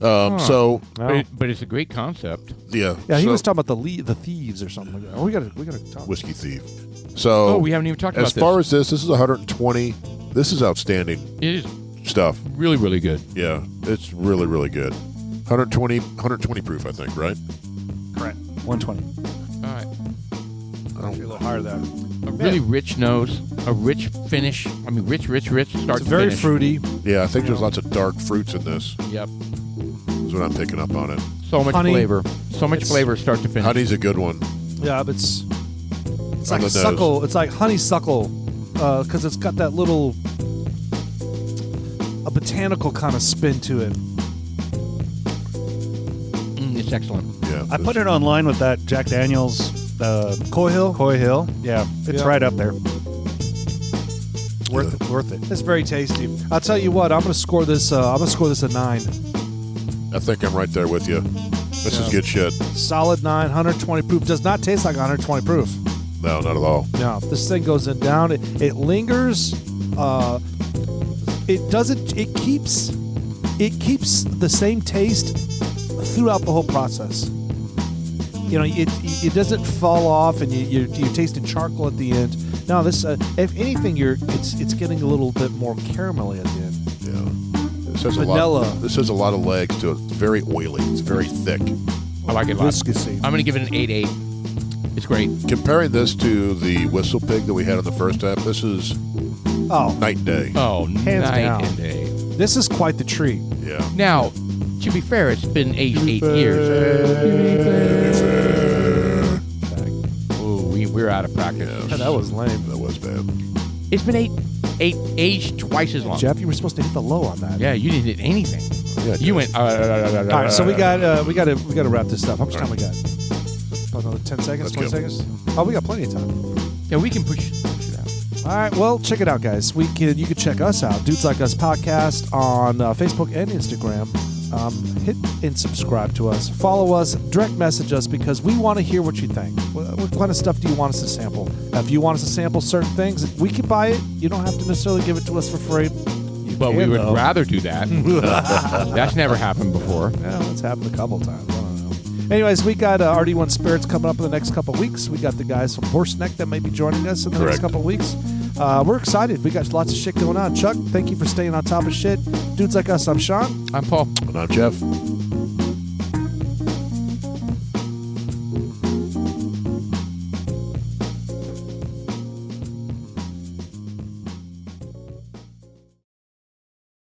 So, But it's a great concept. yeah. Yeah, he so- was talking about the thieves or something like that. We got to talk. Whiskey Thief. So, We haven't even talked about as far as this is 120. This is outstanding this. It is stuff. really, really good. Yeah, it's really, really good. 120 proof, I think, right? Correct. 120. All right. Actually, a little higher than that. A really rich nose, a rich finish. I mean, rich, start It's to very finish. fruity. Yeah, I think there's lots of dark fruits in this. Yep. Is what I'm picking up on it. So much Honey. flavor. So much It's- flavor start to finish. Honey's a good one. Yeah, but it's On like the nose. suckle. It's like honeysuckle because it's got that little a botanical kind of spin to it. It's excellent. Yeah. I put it online with that Jack Daniels Coy Hill. Coy Hill. Yeah, it's Yeah. right up there. Worth it. Worth it. It's very tasty. I'll tell you what. I'm going to score this. I'm going to score this a 9. I think I'm right there with you. This is good shit. Solid 9, 120 proof. Does not taste like 120 proof. No, not at all. No, this thing goes in down. It lingers. It doesn't. It keeps the same taste throughout the whole process. It doesn't fall off, and you're tasting charcoal at the end. No, this. If anything, it's getting a little bit more caramelly at the end. Yeah. This has Vanilla. This has a lot of legs to it. It's very oily. It's very thick. I like it a lot. Viscousy. I'm going to give it an 8.8. It's great. Comparing this to the Whistle Pig that we had in the first half, this is Oh, night and day. Oh, Hands night down. and day. this is quite the treat. Yeah. Now, to be fair, it's been aged 8 years. Ooh, we're out of practice. Yeah. That was lame. That was bad. It's been aged twice as long. Jeff, you were supposed to hit the low on that. Yeah, you didn't hit anything. Yeah, You went. All right, so we got to wrap this up. How much time we got? About another 10 seconds, Let's 20 go. seconds. Oh, we got plenty of time. Yeah, we can push it out. All right, well, check it out, guys. You can check us out, Dudes Like Us podcast on Facebook and Instagram. Hit and subscribe to us. Follow us. Direct message us because we want to hear what you think. What kind of stuff do you want us to sample? If you want us to sample certain things, we can buy it. You don't have to necessarily give it to us for free. But we can, would though. rather do that. That's never happened before. Yeah, it's happened a couple times. I don't know. Anyways, we got RD1 Spirits coming up in the next couple of weeks. We got the guys from Horseneck that may be joining us in the next Correct. couple of weeks. We're excited. We got lots of shit going on. Chuck, thank you for staying on top of shit. Dudes Like Us, I'm Sean. I'm Paul. And I'm Jeff.